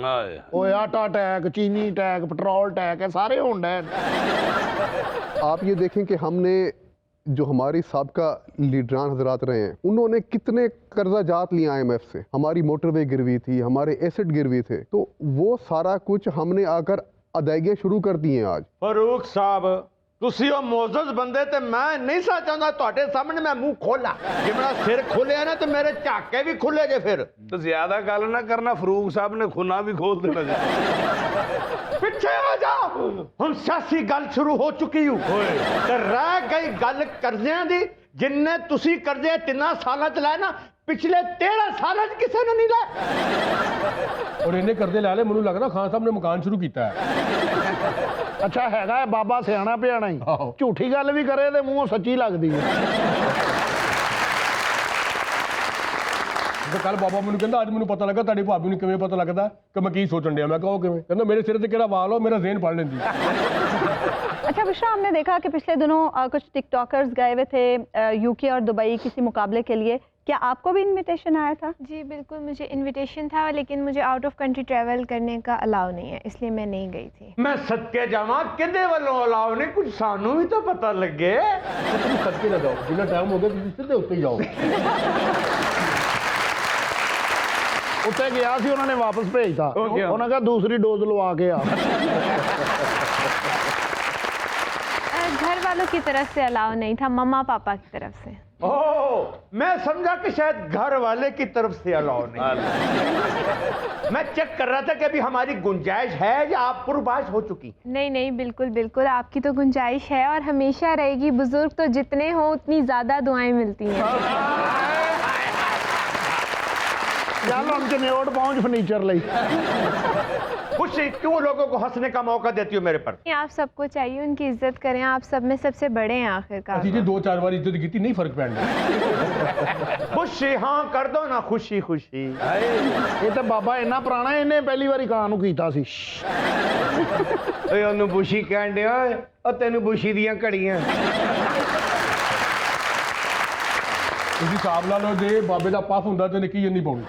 Speaker 8: ਓਏ ਆਟਾ ਅਟੈਕ, ਚੀਨੀ ਅਟੈਕ, ਪੈਟਰੋਲ ਅਟੈਕ है, सारे होंडे।
Speaker 5: आप ये देखें कि हमने जो हमारी साबका लीडरान हजरात रहे हैं, उन्होंने कितने कर्जा जात लिए IMF से। हमारी मोटरवे गिरवी थी, हमारे एसेट गिरवी थे, तो वो सारा कुछ हमने आकर अदायगियाँ शुरू कर दी हैं आज।
Speaker 2: फरूक साहब ਤੁਸੀਂ ਉਹ ਮੌਜੂਦ ਬੰਦੇ ਤੇ ਮੈਂ ਨਹੀਂ ਸਾ ਚਾਹੁੰਦਾ ਤੁਹਾਡੇ ਸਾਹਮਣੇ ਮੈਂ ਮੂੰਹ ਖੋਲਾ। ਜੇ ਮੇਰਾ ਸਿਰ ਖੋਲਿਆ ਨਾ ਤੇ ਮੇਰੇ ਝਾਕੇ ਵੀ ਖੁੱਲੇ ਜੇ ਫਿਰ।
Speaker 4: तो ज्यादा गल ना करना, फरूक साहब ने खुना भी खोल देना जी।
Speaker 2: ਪਿੱਛੇ ਆ ਜਾ, ਹੁਣ ਸਿਆਸੀ ਗੱਲ ਸ਼ੁਰੂ ਹੋ ਚੁੱਕੀ ਹੂ ਤੇ ਰਹਿ ਗਈ ਗੱਲ ਕਰਜ਼ਿਆਂ ਦੀ। ਜਿੰਨੇ ਤੁਸੀਂ ਕਰਜ਼ੇ 3 ਸਾਲਾਂ ਚ ਲਾਏ ਨਾ, ਪਿਛਲੇ 13 ਸਾਲਾਂ ਚ ਕਿਸੇ ਨੇ ਨਹੀਂ ਲਾਏ।
Speaker 9: ਔਰ ਇਹਨੇ ਕਰਦੇ ਲੈ ਲੈ, ਮੈਨੂੰ ਲੱਗਦਾ ਖਾਨ ਸਾਹਿਬ ਨੇ ਮਕਾਨ ਸ਼ੁਰੂ ਕੀਤਾ ਹੈ।
Speaker 8: ਅੱਛਾ ਹੈਗਾ ਬਾਬਾ ਸਿਆਣਾ ਪਿਆਣਾ ਹੀ, ਝੂਠੀ ਗੱਲ ਵੀ ਕਰੇ ਤੇ ਮੂੰਹੋਂ ਸੱਚੀ ਲੱਗਦੀ ਹੈ।
Speaker 9: ਤੇ ਕੱਲ ਬਾਬਾ ਮੈਨੂੰ ਕਹਿੰਦਾ ਅੱਜ ਮੈਨੂੰ ਪਤਾ ਲੱਗਾ ਤੁਹਾਡੀ ਭਾਬੀ ਨੂੰ ਕਿਵੇਂ ਪਤਾ ਲੱਗਦਾ ਕਿ ਮੈਂ ਕੀ ਸੋਚਣ ਡਿਆ। ਮੈਂ ਕਿਹਾ ਉਹ ਕਿਵੇਂ? ਕਹਿੰਦਾ ਮੇਰੇ ਸਿਰ ਤੇ ਕਿਹੜਾ ਵਾਲ ਹੋ, ਮੇਰਾ ਜ਼ੇਨ ਪੜ ਲੈਂਦੀ।
Speaker 1: अच्छा बुशरा, हमने देखा कि पिछले दिनों कुछ टिकटॉकर्स गए हुए थे यूके और दुबई किसी मुकाबले के लिए। क्या आपको भी इनविटेशन आया था?
Speaker 6: जी बिल्कुल, मुझे इनविटेशन था, लेकिन मुझे आउट ऑफ कंट्री ट्रैवल करने का अलाउ नहीं है, इसलिए मैं नहीं गई थी।
Speaker 2: मैं सदके जावा किदे वालों अलाव नहीं, कुछ सानू भी तो पता लगे।
Speaker 9: ਤੁਸੀਂ ਸੱਚੇ ਨਾ ਜਾਓ, ਜਿੰਨਾ ਟਾਈਮ ਹੋ ਗਿਆ ਤੁਸੀਂ ਸਿੱਧੇ ਉੱਤੇ ਹੀ ਜਾਓ।
Speaker 8: ਉੱਤੇ ਗਿਆ ਸੀ, ਉਹਨਾਂ ਨੇ ਵਾਪਸ ਭੇਜਤਾ। ਉਹਨਾਂ ਕਹਾ ਦੂਸਰੀ ਡੋਜ਼ ਲਵਾ ਕੇ ਆ।
Speaker 6: घर वालों की तरफ से अलाउ नहीं था, मम्मा पापा की तरफ से।
Speaker 2: ओह, मैं समझा कि शायद घर वाले की तरफ से अलाउ नहीं। मैं चेक कर रहा था कि अभी हमारी गुंजाइश है या आप पूर्वबाश हो चुकी।
Speaker 6: नहीं नहीं, बिल्कुल बिल्कुल आपकी तो गुंजाइश है और हमेशा रहेगी। बुजुर्ग तो जितने हों उतनी ज़्यादा दुआएं मिलती हैं।
Speaker 8: ਚੱਲ ਹੁਣ ਚਨਿਓਟ ਪਹੁੰਚ ਫਰਨੀਚਰ ਲਈ।
Speaker 2: खुशी क्यों लोगों को हंसने का मौका देती हो मेरे पर?
Speaker 6: आप सबको चाहिए उनकी इज्जत करें, आप सब में सबसे बड़े हैं आखिरकार।
Speaker 9: ਅਸੀਂ ਜੇ 2-4 ਵਾਰ ਇੱਜ਼ਤ ਕੀਤੀ ਨਹੀਂ ਫਰਕ ਪੈਣਾ।
Speaker 2: खुशी हाँ कर दो ना, खुशी खुशी।
Speaker 8: ਇਹ ਤਾਂ ਬਾਬਾ ਇੰਨਾ ਪੁਰਾਣਾ, ਇਹਨੇ ਪਹਿਲੀ ਵਾਰੀ ਕਾਂ ਨੂੰ ਕੀਤਾ ਸੀ।
Speaker 2: ਓਏ ਉਹਨੂੰ ਬੁਸ਼ੀ ਕਹਿਣ ਡਿਆ, ਉਹ ਤੈਨੂੰ ਬੁਸ਼ੀ ਦੀਆਂ ਘੜੀਆਂ।
Speaker 9: ਤੁਸੀਂ ਹਿਸਾਬ ਲਾ ਲਓ, ਜੇ ਬਾਬੇ ਦਾ ਪਫ ਹੁੰਦਾ ਤੇ ਨਿੱਕੀ ਜੰਨੀ ਪਾਉਣੀ।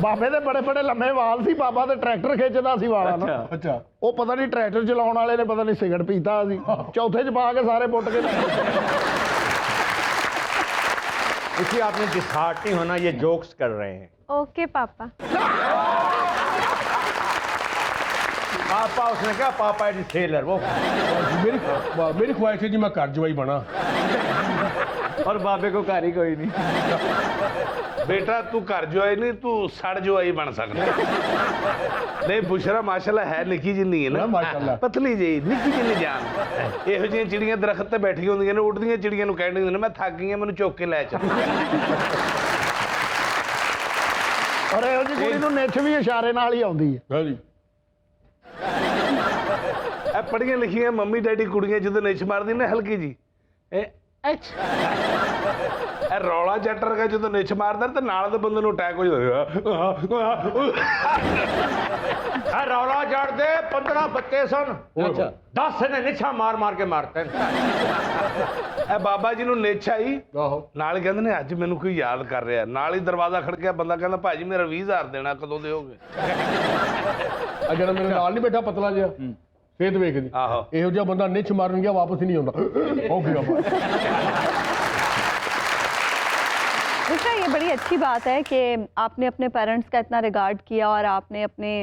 Speaker 8: ਬਾਬੇ ਦੇ ਬੜੇ ਬੜੇ ਲੰਮੇ ਵਾਲ ਸੀ, ਬਾਬਾ ਤੇ ਟਰੈਕਟਰ ਖਿੱਚਦਾ ਸੀ ਵਾਲਾਂ ਨੂੰ।
Speaker 9: ਅੱਛਾ,
Speaker 8: ਉਹ ਪਤਾ ਨਹੀਂ ਟਰੈਕਟਰ ਚਲਾਉਣ ਵਾਲੇ ਨੇ ਪਤਾ ਨਹੀਂ ਸਿਗਰਟ ਪੀਤਾ ਸੀ, ਚੌਥੇ ਚ ਪਾ ਕੇ ਸਾਰੇ ਪੁੱਟ ਕੇ।
Speaker 2: इसी आपने डिसहार्ट नहीं होना, ये जोक्स कर रहे हैं।
Speaker 6: ओके पापा।
Speaker 2: पापा उसने कहा पापा इज सेलर वो।
Speaker 9: ਮੇਰੀ ਖੁਆਇਸ਼ ਹੈ ਜੀ ਮੈਂ ਘਰ ਜਵਾਈ ਬਣਾ।
Speaker 7: और बाबे को घर ही कोई नहीं।
Speaker 4: बेटा तू घर जवाई नहीं, तू सड़ जवाई बन सकता। नहीं बुशरा माशाल्लाह है निकी जिन्नी है ना,
Speaker 9: माशाल्लाह।
Speaker 4: पतली जी निकी जिन्नी जान। ਇਹੋ ਜਿਹੀਆਂ ਚਿੜੀਆਂ ਦਰਖਤ ਤੇ ਬੈਠੀਆਂ ਹੁੰਦੀਆਂ ਨੇ, ਉੱਡਦੀਆਂ ਚਿੜੀਆਂ ਨੂੰ ਕਹਿੰਦੇ ਨੇ ਮੈਂ ਥੱਕ ਗਈ ਹਾਂ, ਮੈਨੂੰ ਚੁੱਕ ਕੇ ਲੈ ਚੱਲ।
Speaker 8: ਔਰ ਇਹੋ ਜਿਹੀ ਕੁੜੀ ਨੂੰ ਨਿੱਠ ਵੀ ਇਸ਼ਾਰੇ ਨਾਲ ਹੀ ਆਉਂਦੀ ਹੈ।
Speaker 9: हाँ जी।
Speaker 4: ਇਹ ਪੜ੍ਹੀਆਂ ਲਿਖੀਆਂ ਮੰਮੀ ਡੈਡੀ ਕੁੜੀਆਂ ਜਦੋਂ ਨਿੱਛ ਮਾਰਦੀ ਨੇ ਹਲਕੀ ਜੀ, ਇਹ ਰੌਲਾ ਜੱਟ ਵਰਗਾ ਜਦੋਂ ਨਿੱਛ ਮਾਰਦਾ ਤੇ ਨਾਲ ਦੇ ਬੰਦੇ ਨੂੰ ਅਟੈਕ ਹੋ ਜਾਂਦਾ।
Speaker 2: रौला जड़ दे 15 बच्चे सन, 10 ने निछा मार मार के मारते हैं।
Speaker 4: ਇਹ ਬਾਬਾ ਜੀ ਨੂੰ ਨਿੱਛ ਆਈ, ਨਾਲ ਕਹਿੰਦੇ ਨੇ ਅੱਜ ਮੈਨੂੰ ਕੋਈ ਯਾਦ ਕਰ ਰਿਹਾ, ਨਾਲ ਹੀ ਦਰਵਾਜ਼ਾ ਖੜਕਿਆ, ਬੰਦਾ ਕਹਿੰਦਾ ਭਾਜੀ ਮੇਰਾ 20,000 ਦੇਣਾ, ਕਦੋਂ ਦਿਓਗੇ?
Speaker 9: ਜਿਹੜਾ ਮੇਰੇ ਨਾਲ ਨਹੀਂ ਬੈਠਾ ਪਤਲਾ ਜਿਹਾ, ਸਿਹਤ ਵੇਖਦੀ,
Speaker 4: ਆਹੋ
Speaker 9: ਇਹੋ ਜਿਹਾ ਬੰਦਾ ਨਿੱਛ ਮਾਰਨ ਗਿਆ ਵਾਪਸ ਹੀ ਨਹੀਂ ਆਉਂਦਾ। ਹੋ ਗਿਆ
Speaker 1: दूसरा ये बड़ी अच्छी बात है कि आपने अपने पेरेंट्स का इतना रिगार्ड किया और आपने अपने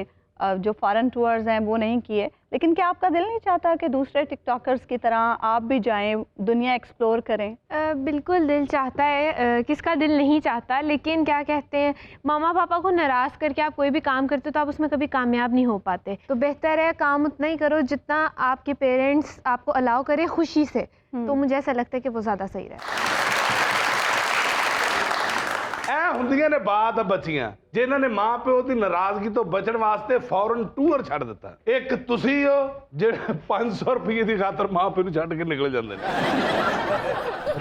Speaker 1: जो फॉरेन टूर्स हैं वो नहीं किए, लेकिन क्या आपका दिल नहीं चाहता कि दूसरे टिकटॉकर्स की तरह आप भी जाएं, दुनिया एक्सप्लोर करें?
Speaker 6: बिल्कुल दिल चाहता है, किसका दिल नहीं चाहता, लेकिन क्या कहते हैं मामा पापा को नाराज़ करके आप कोई भी काम करते हो तो आप उसमें कभी कामयाब नहीं हो पाते। तो बेहतर है काम उतना ही करो जितना आपके पेरेंट्स आपको अलाउ करें खुशी से, तो मुझे ऐसा लगता है कि वो ज़्यादा सही रहे।
Speaker 4: ਐ ਹੁੰਦੀਆਂ ਨੇ ਬਾਤ ਬੱਚੀਆਂ ਜਿਨ੍ਹਾਂ ਨੇ ਮਾਂ ਪਿਓ ਦੀ ਨਾਰਾਜ਼ਗੀ ਤੋਂ ਬਚਣ ਵਾਸਤੇ ਫੌਰਨ ਟੂਰ ਛੱਡ ਦਿੱਤਾ। ਇੱਕ ਤੁਸੀਂ ਹੋ ਜਿਹੜੇ 500 ਰੁਪਏ ਦੀ ਖਾਤਰ ਮਾਂ ਪਿਓ ਨੂੰ ਛੱਡ ਕੇ ਨਿਕਲ ਜਾਂਦੇ ਨੇ।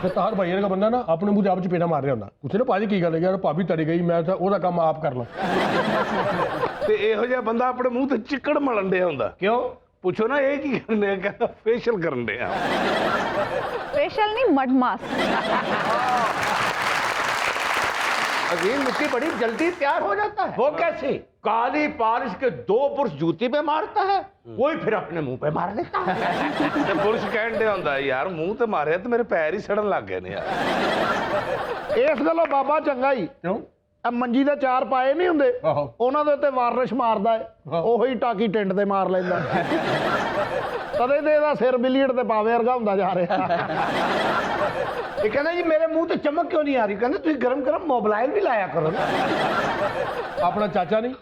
Speaker 9: ਤਾਰ ਭਾਈ ਵਰਗਾ ਬੰਦਾ ਨਾ ਆਪਣੇ ਮੂੰਹ 'ਚ ਆਪ ਚਪੇੜਾ ਮਾਰ ਰਿਹਾ ਹੁੰਦਾ, ਕੁਛ ਨਾ ਭਾਜੀ ਕੀ ਗੱਲ ਹੈ ਯਾਰ, ਭਾਬੀ ਤੜੀ ਗਈ, ਮੈਂ ਤਾਂ ਉਹਦਾ ਕੰਮ ਆਪ ਕਰ ਲਾਂ।
Speaker 4: ਤੇ ਇਹੋ ਜਿਹਾ ਬੰਦਾ ਆਪਣੇ ਮੂੰਹ ਤੇ ਚਿੱਕੜ ਮਲਣ ਡਿਆ ਹੁੰਦਾ। ਕਿਉਂ ਪੁੱਛੋ ਨਾ ਇਹ ਕੀ ਕਰਨ ਡਿਆ? ਕਹਿੰਦਾ ਫੇਸ਼ੀਅਲ ਕਰਨ ਡਿਆ।
Speaker 1: फेशियल नहीं, मड मास्क।
Speaker 2: अजीम मुक्की बड़ी जल्दी तैयार हो जाता है। वो कैसे? काली पालिश के 2 बुर्श जूती पे मारता है, कोई फिर अपने मुंह पे मार लेता है।
Speaker 4: ਤੇ ਪੁਰਸ਼ ਕਹਿਣ ਡਿਆ ਹੁੰਦਾ ਯਾਰ ਮੂੰਹ ਤੇ ਮਾਰਿਆ ਤੇ ਮੇਰੇ ਪੈਰ ਹੀ ਸੜਨ ਲੱਗ ਗਏ ਨੇ ਯਾਰ।
Speaker 8: ਇਸ ਗੱਲੋਂ ਬਾਬਾ ਚੰਗਾ ਹੀ।
Speaker 9: ਕਿਉਂ?
Speaker 8: ਇਹ ਮੰਜੀ ਦੇ 4 ਪਾਏ ਨਹੀਂ ਹੁੰਦੇ, ਉਹਨਾਂ ਦੇ ਉੱਤੇ ਵਾਰਨਿਸ਼ ਮਾਰਦਾ ਹੈ, ਉਹੀ ਟਾਕੀ ਟਿੰਡ ਤੇ ਮਾਰ ਲੈਂਦਾ। ਤਦੇ ਤੇ ਇਹਦਾ ਸਿਰ ਬਿਲੀਅਡ ਤੇ ਪਾਵੇ ਵਰਗਾ ਹੁੰਦਾ ਜਾ ਰਿਹਾ।
Speaker 2: ये कहना जी मेरे मुंह तो चमक क्यों नहीं आ रही? कहना तुम गरम गरम मोबाइल भी लाया करो ना।
Speaker 9: ਆਪਣਾ ਚਾਚਾ ਨਹੀਂ,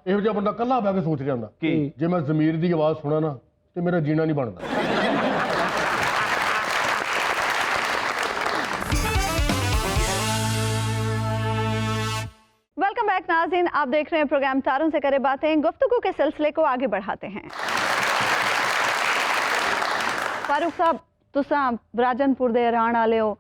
Speaker 9: ਇਹੋ ਜਿਹਾ ਬੰਦਾ ਕੱਲਾ ਬਹਿ ਕੇ ਸੋਚ ਰਿਹਾ ਹੁੰਦਾ ਕਿ ਜੇ ਮੈਂ ਜ਼ਮੀਰ ਦੀ ਆਵਾਜ਼ ਸੁਣਾ ਨਾ ਤੇ ਮੇਰਾ ਜੀਣਾ ਨਹੀਂ ਬਣਦਾ।
Speaker 1: वेलकम बैक नाज़रीन, आप देख रहे हैं प्रोग्राम तारों से करे बातें। गुफ्तगू के सिलसिले को आगे बढ़ाते हैं। फारूक साहब, तुसा राजनपुर दे रहण वाले हो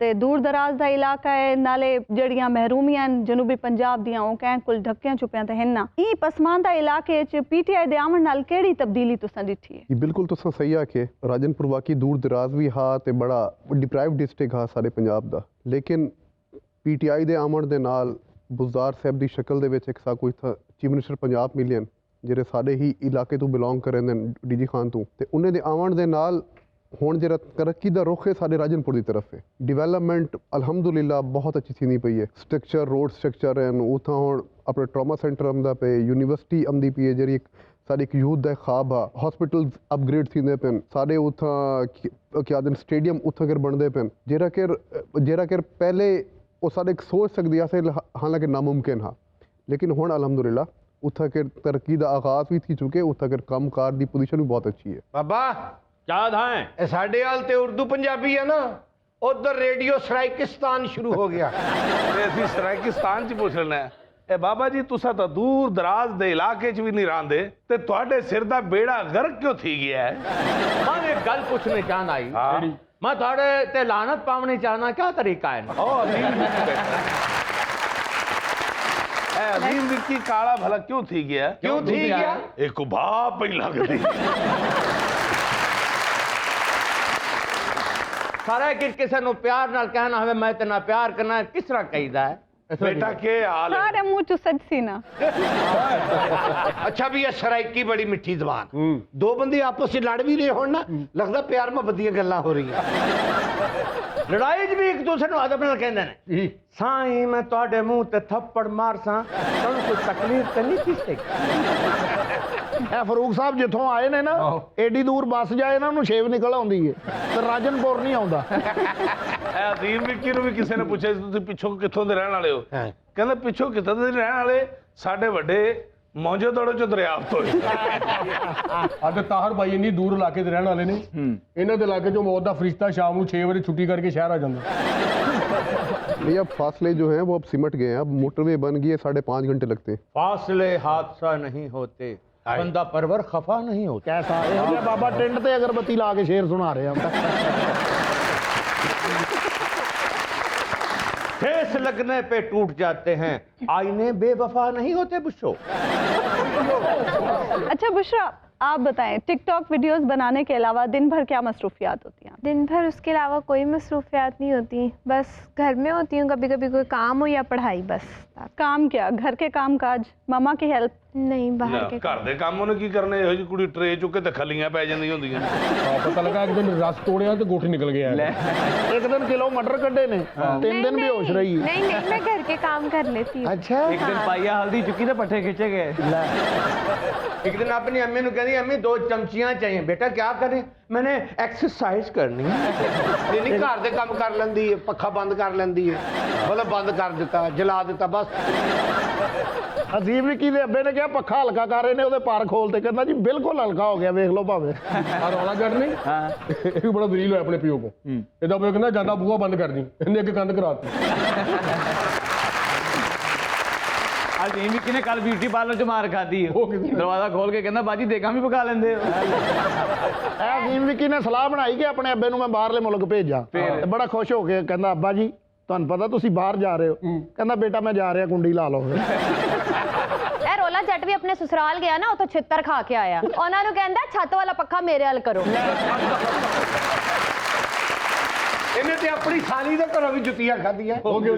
Speaker 1: ते दूर दराज दा इलाका है, नाले जड़ियां महरूमियां जनूबी पंजाब दियां ओ कैं कुल ढक्कियां छुपियां ते हिन्ना ई पसमानदा इलाके च पीटीआई दे आमण नाल केड़ी तब्दीली तुसां दिठी है?
Speaker 5: ये बिल्कुल तुसां सही आ कि राजनपुर वाकई दूर दराज भी हा ते बड़ा डिप्राइव डिस्ट्रिक्ट हा सारे पंजाब दा, लेकिन पीटीआई दे आमण दे नाल बुज़दार साहब दी शक्ल दे विच एक सा कोई था चीफ मिनिस्टर पंजाब मिलियन ਜਿਹੜੇ ਸਾਡੇ ਹੀ ਇਲਾਕੇ ਤੋਂ ਬਿਲੋਂਗ ਕਰਦੇ ਨੇ ਡੀਜੀ ਖਾਨ ਤੋਂ, ਤੇ ਉਹਨਾਂ ਦੇ ਆਉਣ ਦੇ ਨਾਲ ਹੁਣ ਜਿਹੜਾ ਤਰੱਕੀ ਦਾ ਰੁਖ ਹੈ ਸਾਡੇ ਰਾਜਨਪੁਰ ਦੀ ਤਰਫ ਹੈ। ਡਿਵੈਲਪਮੈਂਟ ਅਲਹਮਦੁਲਿਲਾ ਬਹੁਤ ਅੱਛੀ ਥੀਂਦੀ ਪਈ ਹੈ। ਸਟਰਕਚਰ ਰੋਡ ਸਟਰਕਚਰ ਹਨ ਉੱਥਾਂ ਹੁਣ ਆਪਣਾ ਟਰਾਮਾ ਸੈਂਟਰ ਆਉਂਦਾ ਪਏ, ਯੂਨੀਵਰਸਿਟੀ ਆਉਂਦੀ ਪਈ ਹੈ ਜਿਹੜੀ ਸਾਡੀ ਇੱਕ ਯੂਥ ਦਾ ਖਾਬ ਆ, ਹਸਪੀਟਲ ਅਪਗ੍ਰੇਡ ਥੀਂਦੇ ਪਏ ਸਾਡੇ ਉੱਥਾਂ ਕੀ ਆਦਨ ਸਟੇਡੀਅਮ ਉੱਥਾਂ ਕਰ ਬਣਦੇ ਪਏ ਜਿਹੜਾ ਕਿ ਪਹਿਲੇ ਉਹ ਸਾਡੇ ਸੋਚ ਸਕਦੀ ਆ ਸੇ ਹਾਲਾਂਕਿ ਨਾਮੁਮਕਿਨ ਹਾਂ, ਲੇਕਿਨ ਹੁਣ ਅਲਹਮਦੁਲਿਲਾ ਉੱਥਾ ਕੇ ਤਰੱਕੀ ਦਾ ਆਗਾਜ਼ ਵੀ ਥੀ ਚੁੱਕੇ, ਉੱਥਾ ਕੇ ਕੰਮਕਾਰ ਦੀ ਪੋਜੀਸ਼ਨ ਵੀ ਬਹੁਤ ਅੱਛੀ ਹੈ।
Speaker 2: बाबा क्या धाएं साढ़े हाल ते उर्दू पंजाबी है ना, उधर रेडियो सराइकिस्तान शुरू हो गया।
Speaker 4: ਤੇ ਅਸੀਂ ਸਰਾਇਕਿਸਤਾਨ ਚ ਪੁੱਛ ਲੈਣਾ ਇਹ ਬਾਬਾ ਜੀ ਤੁਸੀਂ ਤਾਂ ਦੂਰ ਦਰਾਜ਼ ਦੇ ਇਲਾਕੇ ਚ ਵੀ ਨਹੀਂ ਰਹਿੰਦੇ ਤੇ ਤੁਹਾਡੇ ਸਿਰ ਦਾ ਬੇੜਾ ਗਰਕ ਕਿਉਂ ਥੀ ਗਿਆ ਹੈ?
Speaker 2: मैं एक गल पूछने चाहना आई,
Speaker 4: हाँ।
Speaker 2: मैं थोड़े ते लानत पावनी चाहना, क्या तरीका है?
Speaker 4: ਓ ਅਲੀਮ ਵਿੱਕੀ ਇਹ ਅਲੀਮ ਵਿੱਕੀ ਕਾਲਾ ਭਲਾ ਕਿਉਂ ਥੀ ਗਿਆ?
Speaker 2: क्यों थी गया?
Speaker 4: ਇਹ ਕੁਭਾ ਪਈ ਲੱਗਦੀ
Speaker 2: सारा कि किसी नु प्यार नाल कहना हमें मैं तेना प्यार करना किस तरह कहीदा है?
Speaker 4: बेटा के हाल है?
Speaker 1: सारे मुंह चू सच सी ना।
Speaker 2: अच्छा भी ये सराइकी बड़ी मिठी जबान, दो बंदे आपस में लड़ भी रहे हो ना, लगता प्यार मोहब्बत दी गल्लां हो रही है। ਲੜਾਈ 'ਚ ਵੀ ਇੱਕ ਦੂਸਰੇ ਨੂੰ ਅਦਬ ਨਾਲ ਕਹਿੰਦੇ ਨੇ ਸਾਈਂ ਮੈਂ ਤੁਹਾਡੇ ਮੂੰਹ ਤੇ ਥੱਪੜ ਮਾਰਸਾਂ ਤੁਹਾਨੂੰ ਕੋਈ ਤਕਲੀਫ ਤਾਂ ਨਹੀਂ ਕਿਸੇ
Speaker 8: ਇਹ ਫਰੂਕ ਸਾਹਿਬ ਜਿੱਥੋਂ ਆਏ ਨੇ ਨਾ ਏਡੀ ਦੂਰ ਬੱਸ ਜਾਏ ਇਹਨਾਂ ਨੂੰ ਛੇਵ ਨਿਕਲ ਆਉਂਦੀ ਏ ਤੇ ਰਾਜਨਪੁਰ ਨਹੀਂ ਆਉਂਦਾ।
Speaker 4: ਇਹ ਅਦੀਮ ਵਿੱਕੀ ਨੂੰ ਵੀ ਕਿਸੇ ਨੇ ਪੁੱਛਿਆ ਸੀ ਤੁਸੀਂ ਪਿੱਛੋਂ ਕਿੱਥੋਂ ਦੇ ਰਹਿਣ ਵਾਲੇ ਹੋ, ਕਹਿੰਦਾ ਪਿੱਛੋਂ ਕਿੱਥੋਂ ਦੇ ਰਹਿਣ ਵਾਲੇ, ਸਾਡੇ ਵੱਡੇ ਮੌਜੇ ਦੌੜੇ ਚੋਂ ਦਰਿਆਫ ਤੋਂ
Speaker 9: ਅੱਜ ਤਾਹਰ ਭਾਈ ਇੰਨੀ ਦੂਰ ਇਲਾਕੇ ਦੇ ਰਹਿਣ ਵਾਲੇ ਨੇ, ਇਹਨਾਂ ਦੇ ਇਲਾਕੇ ਚੋਂ ਮੌਤ ਦਾ ਫਰਿਸ਼ਤਾ ਸ਼ਾਮ ਨੂੰ 6 ਵਜੇ ਛੁੱਟੀ ਕਰਕੇ ਸ਼ਹਿਰ ਆ ਜਾਂਦਾ।
Speaker 5: नहीं अब फासले जो हैं वो अब सिमट गए हैं, अब मोटरवे बन गई है, 5.5 घंटे लगते हैं।
Speaker 2: फासले हादसा नहीं होते, बंदा परवर खफा नहीं होता।
Speaker 8: कैसा ये बाबा टेंट ते अगरबत्ती ला के शेर सुना रहे हैं।
Speaker 2: ठेस लगने पे टूट जाते हैं, आईने बेवफा नहीं होते बुशो।
Speaker 1: अच्छा बुशरा, आप बताएं टिकटॉक वीडियोस बनाने के अलावा दिन भर क्या मसरूफियात होती हैं?
Speaker 6: दिन भर उसके अलावा कोई मसरूफियात नहीं होती, बस घर में होती हूँ, कभी कभी कोई काम हो या पढ़ाई बस।
Speaker 1: काम क्या, घर के काम काज, मामा की हेल्प?
Speaker 6: नहीं, बाहर के
Speaker 4: ਘਰ ਦੇ ਕੰਮ ਉਹਨੇ ਕੀ ਕਰਨੇ, ਇਹੋ ਜਿਹੀ ਕੁੜੀ ਟਰੇ ਚੁੱਕ ਕੇ ਤੇ ਖੱਲੀਆਂ ਪੈ ਜਾਂਦੀਆਂ ਹੁੰਦੀਆਂ।
Speaker 9: पता लगा एक दिन रस तोड़िया तो गोठी निकल गया है।
Speaker 8: एक दिन किलो मटर कड्डे ने, 3 दिन बेहोश रही।
Speaker 6: नहीं नहीं, मैं घर के काम कर लेती हूँ।
Speaker 2: अच्छा
Speaker 7: एक दिन पाइया हल्दी चुकी तो पट्टे खींचे गए।
Speaker 2: एक दिन अपनी अम्मी ने कहनी अम्मी 2 चमचियां चाहिए। बेटा क्या करें? मैंने एक्सरसाइज करनी है।
Speaker 8: नहीं घर दे काम कर लेंदी है, पक्खा बंद कर लेंदी है, मतलब बंद कर दिता, जला दिता बस। अजीम विकी दे अब्बे ने कहा पक्खा हल्का कर रहे ने, ओदे पार खोलते, कहंदा जी बिल्कुल हल्का हो गया, वेख लो भावे।
Speaker 9: और रौला कर नहीं ये भी बड़ा दलील है अपने पियो को। ਇਹਦਾ ਪਿਓ ਕਹਿੰਦਾ ਜਾਂਦਾ ਬੂਹਾ ਬੰਦ ਕਰ ਦੀ, ਇਹਨੇ ਅੱਗੇ ਕੰਧ ਕਰਾਤੀ।
Speaker 7: ਅੱਜ ਇਹ ਵੀ ਕਿਨੇ ਕੱਲ ਬਿਊਟੀ ਪਾਰਲਰ ਚ ਮਾਰ ਖਾਦੀ, ਦਰਵਾਜ਼ਾ ਖੋਲ ਕੇ ਕਹਿੰਦਾ ਬਾਜੀ ਦੇਖਾਂ ਵੀ ਪਕਾ ਲੈਂਦੇ ਹੋ।
Speaker 8: अजीम विकी ने सलाह बनाई कि अपने अब्बे ਨੂੰ मैं ਬਾਹਰਲੇ ਮੁਲਕ ਭੇਜਾਂ, ਤੇ ਬੜਾ ਖੁਸ਼ ਹੋ ਕੇ ਕਹਿੰਦਾ ਅੱਬਾ ਜੀ ਤੁਹਾਨੂੰ ਪਤਾ ਤੁਸੀਂ ਬਾਹਰ ਜਾ ਰਹੇ ਹੋ? ਕਹਿੰਦਾ ਬੇਟਾ ਮੈਂ ਜਾ ਰਿਹਾ, ਕੁੰਡੀ ਲਾ ਲਓ।
Speaker 3: ਇਹ ਰੋਲਾ ਜੱਟ ਵੀ ਆਪਣੇ ਸਸੁਰਾਲ ਗਿਆ ਨਾ, ਉਥੋਂ ਛਿੱਤਰ ਖਾ ਕੇ ਆਇਆ। ਉਹਨਾਂ ਨੂੰ ਕਹਿੰਦਾ ਛੱਤ ਵਾਲਾ ਪੱਖਾ ਮੇਰੇ ਹੱਲ ਕਰੋ।
Speaker 8: ਇਹਨੇ ਤੇ ਆਪਣੀ ਸਾਲੀ ਦੇ ਘਰੋਂ ਵੀ ਜੁੱਤੀਆਂ ਖਾਧੀਆਂ।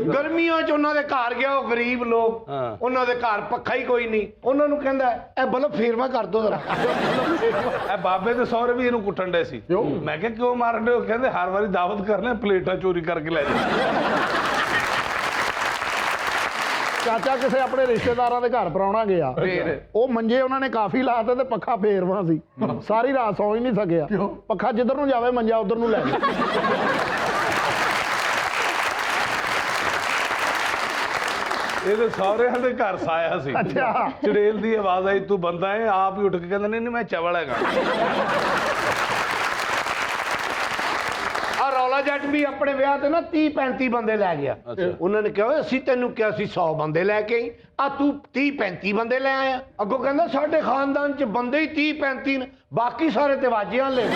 Speaker 8: ਗਰਮੀਆਂ 'ਚ ਉਹਨਾਂ ਦੇ ਘਰ ਗਿਆ, ਉਹ ਗਰੀਬ ਲੋਕ, ਉਹਨਾਂ ਦੇ ਘਰ ਪੱਖਾ ਹੀ ਕੋਈ ਨਹੀਂ, ਉਹਨਾਂ ਨੂੰ ਕਹਿੰਦਾ ਇਹ ਬਲਬ ਫੇਰਵਾ ਕਰ ਦੋ ਜ਼ਰਾ।
Speaker 4: ਇਹ ਬਾਬੇ ਦੇ ਸਹੁਰੇ ਵੀ ਇਹਨੂੰ ਕੁੱਟਣ ਡੇ ਸੀ। ਮੈਂ ਕਿਹਾ ਕਿਉਂ ਮਾਰਨ ਡੇ? ਉਹ ਕਹਿੰਦੇ ਹਰ ਵਾਰੀ ਦਾਵਤ ਕਰਨੇ, ਪਲੇਟਾਂ ਚੋਰੀ ਕਰਕੇ ਲੈ ਜਾ।
Speaker 8: ਚਾਚਾ ਕਿਸੇ ਆਪਣੇ ਰਿਸ਼ਤੇਦਾਰਾਂ ਦੇ ਘਰ ਪਰਾਉਣਾ ਗਿਆ, ਉਹ ਮੰਜੇ ਉਹਨਾਂ ਨੇ ਕਾਫੀ ਲਾਤੇ ਤੇ ਪੱਖਾ ਫੇਰਵਾ ਸੀ, ਸਾਰੀ ਰਾਤ ਸੌਂ ਹੀ ਨਹੀਂ ਸਕਿਆ। ਪੱਖਾ ਜਿੱਧਰ ਨੂੰ ਜਾਵੇ ਮੰਜਾ ਉਧਰ ਨੂੰ ਲੈ ਜਾ।
Speaker 4: ਇਹਦੇ ਸਹੁਰਿਆਂ ਦੇ ਘਰ ਸਾਇਆ ਸੀ।
Speaker 8: ਅੱਛਾ।
Speaker 4: ਚੜੇਲ ਦੀ ਆਵਾਜ਼ ਆਈ, ਤੂੰ ਬੰਦਾ ਹੈ? ਆਪ ਹੀ ਉੱਠ ਕੇ ਕਹਿੰਦਾ ਨਹੀਂ ਮੈਂ ਚਵਲ ਹੈਗਾ।
Speaker 8: ਆ ਰੌਲਾ ਜੱਟ ਵੀ ਆਪਣੇ ਵਿਆਹ ਤੇ ਨਾ 30-35 ਬੰਦੇ ਲੈ ਗਿਆ। ਉਹਨਾਂ ਨੇ ਕਿਹਾ ਅਸੀਂ ਤੈਨੂੰ ਕਿਹਾ ਸੀ 100 ਬੰਦੇ ਲੈ ਕੇ ਆਈ, ਆ ਤੂੰ 30-35 ਬੰਦੇ ਲੈ ਆਇਆ। ਅੱਗੋਂ ਕਹਿੰਦਾ ਸਾਡੇ ਖਾਨਦਾਨ 'ਚ ਬੰਦੇ ਹੀ 30-35 ਨੇ, ਬਾਕੀ ਸਾਰੇ ਤੇ ਵਾਜਿਆਂ ਲੈ।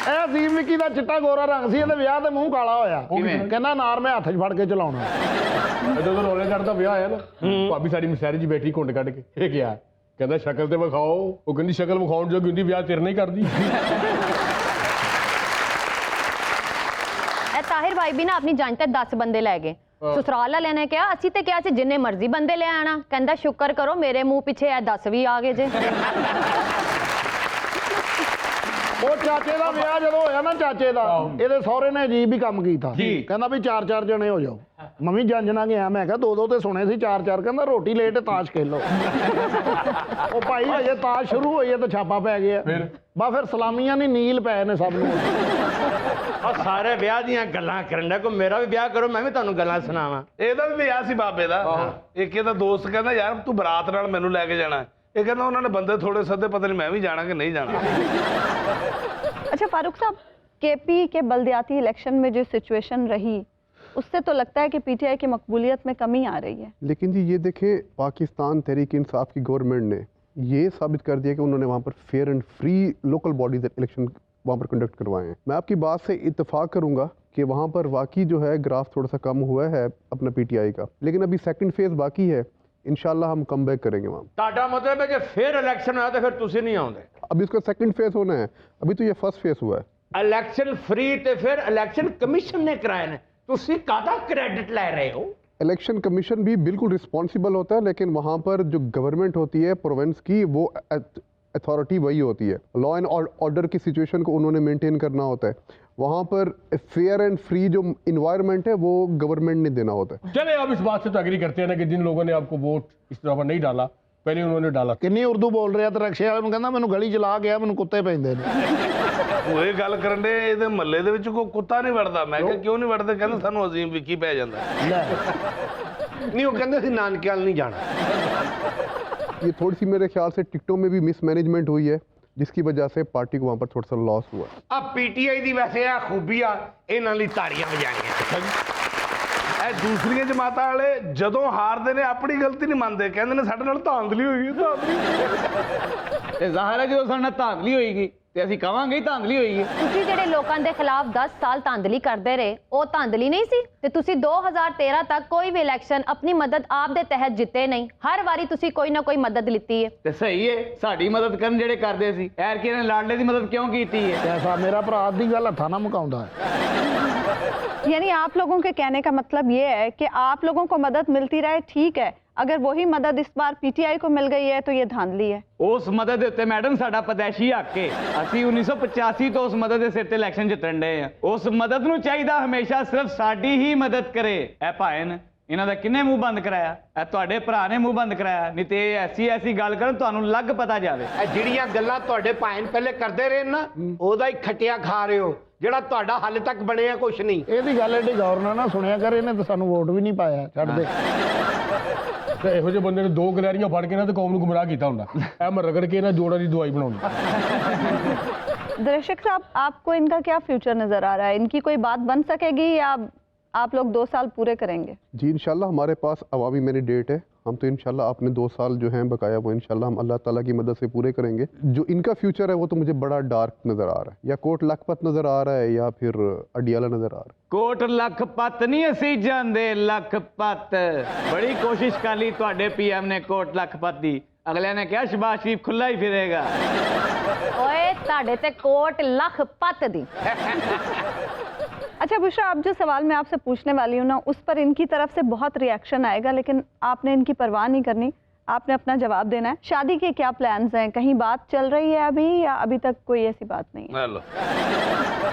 Speaker 8: ਇਹ ਅਜ਼ੀਮ ਵਿਕੀ ਦਾ ਚਿੱਟਾ ਗੋਰਾ ਰੰਗ ਸੀ, ਇਹਦੇ ਵਿਆਹ ਤੇ ਮੂੰਹ ਕਾਲਾ ਹੋਇਆ। ਕਹਿੰਦਾ ਨਾਰ ਮੈਂ ਹੱਥ 'ਚ ਫੜ ਕੇ ਚਲਾਉਣਾ।
Speaker 9: ਜਦੋਂ ਰੌਲੇ ਕਰਦਾ ਵਿਆਹ ਆਇਆ ਨਾ, ਭਾਬੀ ਸਾਡੀ ਮਸੈਰੀ 'ਚ ਬੈਠੀ ਘੁੰਡ ਕੱਢ ਕੇ, ਇਹ ਗਿਆ ਕਹਿੰਦਾ ਸ਼ਕਲ ਤੇ ਵਿਖਾਓ। ਉਹ ਕਹਿੰਦੀ ਸ਼ਕਲ ਵਿਖਾਉਣ ਜੋਗੀ ਹੁੰਦੀ, ਵਿਆਹ ਤੇਰੇ ਨਾਲ ਹੀ ਕਰਦੀ।
Speaker 3: ਇਹ ਤਾਹਿਰ ਭਾਈ ਵੀ ਨਾ ਆਪਣੀ ਜੰਜ ਤੇ 10 ਬੰਦੇ ਲੈ ਗਏ। ਸਸੁਰਾਲ ਵਾਲਿਆਂ ਨੇ ਕਿਹਾ ਅਸੀਂ ਤੇ ਕਿਹਾ ਸੀ ਜਿੰਨੇ ਮਰਜ਼ੀ ਬੰਦੇ ਲੈ ਆਣਾ। ਕਹਿੰਦਾ ਸ਼ੁਕਰ ਕਰੋ ਮੇਰੇ ਮੂੰਹ ਪਿੱਛੇ ਇਹ 10 ਵੀ ਆ ਗਏ ਜੇ।
Speaker 8: ਉਹ ਚਾਚੇ ਦਾ ਵਿਆਹ ਜਦੋਂ ਹੋਇਆ ਨਾ, ਚਾਚੇ ਦਾ, ਇਹਦੇ ਸਹੁਰੇ ਨੇ ਅਜੀਬ ਹੀ ਕੰਮ ਕੀਤਾ। ਕਹਿੰਦਾ ਵੀ 4-4 ਜਣੇ ਹੋ ਜਾਓ। ਮੰਮੀ ਜੰਜਣਾ ਗਿਆ, ਮੈਂ ਕਿਹਾ 2-2 ਤੇ ਸੁਣੇ ਸੀ, 4-4। ਕਹਿੰਦਾ ਰੋਟੀ ਲੇਟ ਤਾਸ਼ ਖੇਲੋ। ਉਹ ਭਾਈ ਹਜੇ ਤਾਸ਼ ਸ਼ੁਰੂ ਹੋਈ ਹੈ ਤਾਂ ਛਾਪਾ ਪੈ ਗਿਆ। ਬਸ ਫਿਰ ਸਲਾਮੀਆਂ ਨਹੀਂ, ਨੀਲ ਪਏ ਨੇ ਸਭ ਨੂੰ।
Speaker 2: ਆ ਸਾਰੇ ਵਿਆਹ ਦੀਆਂ ਗੱਲਾਂ ਕਰਨ ਦਾ, ਕੋਈ ਮੇਰਾ ਵੀ ਵਿਆਹ ਕਰੋ, ਮੈਂ ਵੀ ਤੁਹਾਨੂੰ ਗੱਲਾਂ ਸੁਣਾਵਾਂ।
Speaker 4: ਇਹਦਾ ਵੀ ਵਿਆਹ ਸੀ ਬਾਬੇ ਦਾ। ਇੱਕ ਇਹਦਾ ਦੋਸਤ ਕਹਿੰਦਾ ਯਾਰ ਤੂੰ ਬਰਾਤ ਨਾਲ ਮੈਨੂੰ ਲੈ ਕੇ ਜਾਣਾ। ਇਹ ਕਹਿੰਦਾ ਉਹਨਾਂ ਨੇ ਬੰਦੇ ਥੋੜੇ ਸੱਦੇ, पता नहीं मैं भी जाना कि नहीं जाना।
Speaker 1: अच्छा फारूक साहब, केपी के बलदियाती इलेक्शन में जो सिचुएशन रही, उससे तो लगता है कि पीटीआई की मकबूलियत में कमी आ रही है।
Speaker 5: लेकिन जी ये देखें, पाकिस्तान तहरीक इंसाफ की गवर्नमेंट ने ये साबित कर दिया कि उन्होंने वहाँ पर fair and free local bodies election वहाँ पर कंडक्ट करवाए हैं। मैं आपकी बात से इत्तेफाक करूँगा कि वहाँ पर वाकई जो है ग्राफ थोड़ा सा कम हुआ है अपना पीटीआई का, लेकिन अभी सेकंड फेज बाकी है। इंशाल्लाह हम कम बैक करेंगे वहाँ।
Speaker 2: ਤੁਹਾਡਾ ਮਤਲਬ ਹੈ ਜੇ ਫਿਰ ਇਲੈਕਸ਼ਨ ਹੋਇਆ ਤਾਂ ਫਿਰ ਤੁਸੀਂ ਨਹੀਂ ਆਉਂਦੇ?
Speaker 5: अभी इसका सेकंड फेज होना है, अभी तो ये फर्स्ट फेज हुआ है।
Speaker 2: ਇਲੈਕਸ਼ਨ ਫ੍ਰੀ ਤੇ ਫਿਰ ਇਲੈਕਸ਼ਨ ਕਮਿਸ਼ਨ ਨੇ ਕਰਾਏ ਨੇ, ਤੁਸੀਂ ਕਾਹਦਾ ਕ੍ਰੈਡਿਟ ਲੈ ਰਹੇ ਹੋ?
Speaker 5: इलेक्शन कमीशन भी बिल्कुल रिस्पॉन्सिबल होता है, लेकिन वहाँ पर जो गवर्नमेंट होती है प्रोविंस की, वो अथॉरिटी वही होती है, लॉ एंड ऑर्डर की सिचुएशन को उन्होंने मेंटेन करना होता है। वहाँ पर फेयर एंड फ्री जो इन्वायरमेंट है वो गवर्नमेंट ने देना होता है।
Speaker 9: चले आप इस बात से तो एग्री करते हैं ना कि जिन लोगों ने आपको वोट इस तरह पर नहीं डाला, पहले उन्होंने डाला।
Speaker 8: ਕਿੰਨੀ ਉਰਦੂ ਬੋਲ ਰਿਹਾ ਤੇ ਰਕਸ਼ੇ ਵਾਲੇ ਨੂੰ ਕਹਿੰਦਾ ਮੈਨੂੰ ਗਲੀ 'ਚ ਲਾ ਗਿਆ, ਮੈਨੂੰ ਕੁੱਤੇ ਪੈਂਦੇ ਨੇ।
Speaker 4: ਉਹ ਇਹ ਗੱਲ ਕਰਨ ਦੇ ਇਹਦੇ ਮਹੱਲੇ ਦੇ ਵਿੱਚ ਕੋਈ ਕੁੱਤਾ ਨਹੀਂ ਵੜਦਾ। ਮੈਂ ਕਿਹਾ ਕਿਉਂ ਨਹੀਂ ਵੜਦੇ? ਕਹਿੰਦੇ ਸਾਨੂੰ ਅਜ਼ੀਮ ਵਿੱਕੀ ਪੈ ਜਾਂਦਾ।
Speaker 2: नहीं वो कहते थे नानक्याल नहीं जाना।
Speaker 5: ये थोड़ी सी मेरे ख्याल से टिकटों में भी मिसमैनेजमेंट हुई है, जिसकी वजह से पार्टी को वहाँ पर थोड़ा सा लॉस हुआ।
Speaker 2: अब पीटीआई दी वैसे आ खूबी आ इन्हां लई ताड़ियां वजाणियां।
Speaker 4: ਇਹ ਦੂਸਰੀਆਂ ਜਮਾਤਾਂ ਵਾਲੇ ਜਦੋਂ ਹਾਰਦੇ ਨੇ ਆਪਣੀ ਗਲਤੀ ਨਹੀਂ ਮੰਨਦੇ, ਕਹਿੰਦੇ ਨੇ ਸਾਡੇ ਨਾਲ ਧਾਂਦਲੀ ਹੋਈ ਹੈ, ਧਾਂਦਲੀ।
Speaker 7: ਤੇ ਜ਼ਾਹਿਰ ਹੈ ਜਦੋਂ ਸਾਡੇ ਨਾਲ ਧਾਂਦਲੀ ਹੋਏਗੀ ਤੇ ਅਸੀਂ ਕਵਾਂਗੇ ਹੀ ਧਾਂਦਲੀ ਹੋਈ ਹੈ।
Speaker 3: ਤੁਸੀਂ ਜਿਹੜੇ ਲੋਕਾਂ ਦੇ ਖਿਲਾਫ 10 ਸਾਲ ਧਾਂਦਲੀ ਕਰਦੇ ਰਹੇ, ਉਹ ਧਾਂਦਲੀ ਨਹੀਂ ਸੀ? ਤੇ ਤੁਸੀਂ 2013 ਤੱਕ ਕੋਈ ਵੀ ਇਲੈਕਸ਼ਨ ਆਪਣੀ ਮਦਦ ਆਪ ਦੇ ਤਹਿਤ ਜਿੱਤੇ ਨਹੀਂ। ਹਰ ਵਾਰੀ ਤੁਸੀਂ ਕੋਈ ਨਾ ਕੋਈ ਮਦਦ ਲਿੱਤੀ ਹੈ।
Speaker 7: ਤੇ ਸਹੀ ਹੈ, ਸਾਡੀ ਮਦਦ ਕਰਨ ਜਿਹੜੇ ਕਰਦੇ ਸੀ, ਐਰ ਕੀ ਨੇ ਲਾਡਲੇ ਦੀ ਮਦਦ ਕਿਉਂ ਕੀਤੀ ਹੈ?
Speaker 8: ਐਸਾ ਮੇਰਾ ਭਰਾ ਦੀ ਗੱਲ ਹੱਥਾਂ ਨਾਲ ਮੁਕਾਉਂਦਾ ਹੈ।
Speaker 1: यानी आप लोगों के कहने का मतलब ये है कि आप लोगों को मदद मिलती रहे, ठीक है, अगर वही मदद इस बार पीटीआई को मिल गई है तो ये धांधली है।
Speaker 7: ਉਸ ਮਦਦ ਦੇ ਉੱਤੇ ਮੈਡਮ ਸਾਡਾ ਪਦੈਸ਼ੀ ਹੱਕ ਹੈ। ਅਸੀਂ 1985 ਤੋਂ ਉਸ ਮਦਦ ਦੇ ਸਿਰ ਤੇ ਇਲੈਕਸ਼ਨ ਜਿੱਤਣ ਡਏ ਆ। ਉਸ ਮਦਦ ਨੂੰ ਚਾਹੀਦਾ ਹਮੇਸ਼ਾ ਸਿਰਫ ਸਾਡੀ ਹੀ ਮਦਦ ਕਰੇ। ਇਹ ਭਾਏ ਨੇ ਇਹਨਾਂ ਦਾ ਕਿੰਨੇ ਮੂੰਹ ਬੰਦ ਕਰਾਇਆ? ਇਹ ਤੁਹਾਡੇ ਭਰਾ ਨੇ ਮੂੰਹ ਬੰਦ ਕਰਾਇਆ, ਨਹੀਂ ਤੇ ਐਸੀ ਗੱਲ ਕਰਨ ਤੁਹਾਨੂੰ ਲੱਗ ਪਤਾ ਜਾਵੇ।
Speaker 2: ਇਹ ਜਿਹੜੀਆਂ ਗੱਲਾਂ ਤੁਹਾਡੇ ਭਾਣ ਪਹਿਲੇ ਕਰਦੇ ਰਹੇ ਨਾ, ਉਹਦਾ ਹੀ ਖਟਿਆ ਖਾ ਰਹੇ ਹੋ, ਜਿਹੜਾ ਤੁਹਾਡਾ ਹਾਲੇ ਤੱਕ ਬਣਿਆ ਕੁਛ ਨਹੀਂ।
Speaker 8: ਇਹਦੀ ਗੱਲ ਐਡੀ ਗੌਰ ਨਾਲ ਨਾ ਸੁਣਿਆ ਕਰ, ਇਹਨੇ ਤਾਂ ਸਾਨੂੰ ਵੋਟ ਵੀ ਨਹੀਂ ਪਾਇਆ। ਛੱਡ ਦੇ।
Speaker 9: ਤੇ ਇਹੋ ਜਿਹੇ ਬੰਦੇ ਨੇ ਦੋ ਗਲੈਰੀਆਂ ਫੜ ਕੇ ਨਾ ਤੇ ਕੌਮ ਨੂੰ ਗੁੰਮਰਾਹ ਕੀਤਾ ਹੁੰਦਾ। ਐ ਮੈਂ ਰਗੜ ਕੇ ਨਾ ਜੋੜਾਂ ਦੀ ਦਵਾਈ ਬਣਾਉਣੀ।
Speaker 1: दर्शक साहब, आपको इनका क्या फ्यूचर नजर आ रहा है? इनकी कोई बात बन सकेगी या आप लोग 2 साल पूरे करेंगे?
Speaker 5: जी इंशाल्लाह हमारे पास अवामी मैंडेट है, हम तो इंशाल्लाह अपने 2 साल जो हैं बकाया वो इंशाल्लाह हम अल्लाह ताला की मदद से पूरे करेंगे। जो इनका फ्यूचर है वो तो मुझे बड़ा डार्क नज़र आ रहा है, या कोट लखपत नज़र आ रहा है या फिर अडियाला नज़र आ रहा है।
Speaker 7: ਕੋਟ ਲਖਪਤ ਨਹੀਂ ਅਸੀਂ ਜਾਂਦੇ, ਲਖਪਤ ਬੜੀ ਕੋਸ਼ਿਸ਼ ਕਰ ਲਈ ਤੁਹਾਡੇ ਪੀਐਮ ਨੇ ਕੋਟ ਲਖਪਤ ਦੀ। ਅਗਲਿਆਂ ਨੇ ਕਿਹਾ ਸ਼ਬਾਸ਼ ਸ਼ਰੀਫ ਖੁੱਲਾ ਹੀ ਫਿਰੇਗਾ।
Speaker 3: ਓਏ ਤੁਹਾਡੇ ਤੇ ਕੋਟ ਲਖਪਤ ਦੀ।
Speaker 1: अच्छा बुशरा, अब जो सवाल मैं आपसे पूछने वाली हूँ ना, उस पर इनकी तरफ से बहुत रिएक्शन आएगा, लेकिन आपने इनकी परवाह नहीं करनी, आपने अपना जवाब देना है। शादी के क्या प्लान्स हैं? कहीं बात चल रही है अभी या अभी तक कोई ऐसी बात नहीं है?
Speaker 4: हेलो।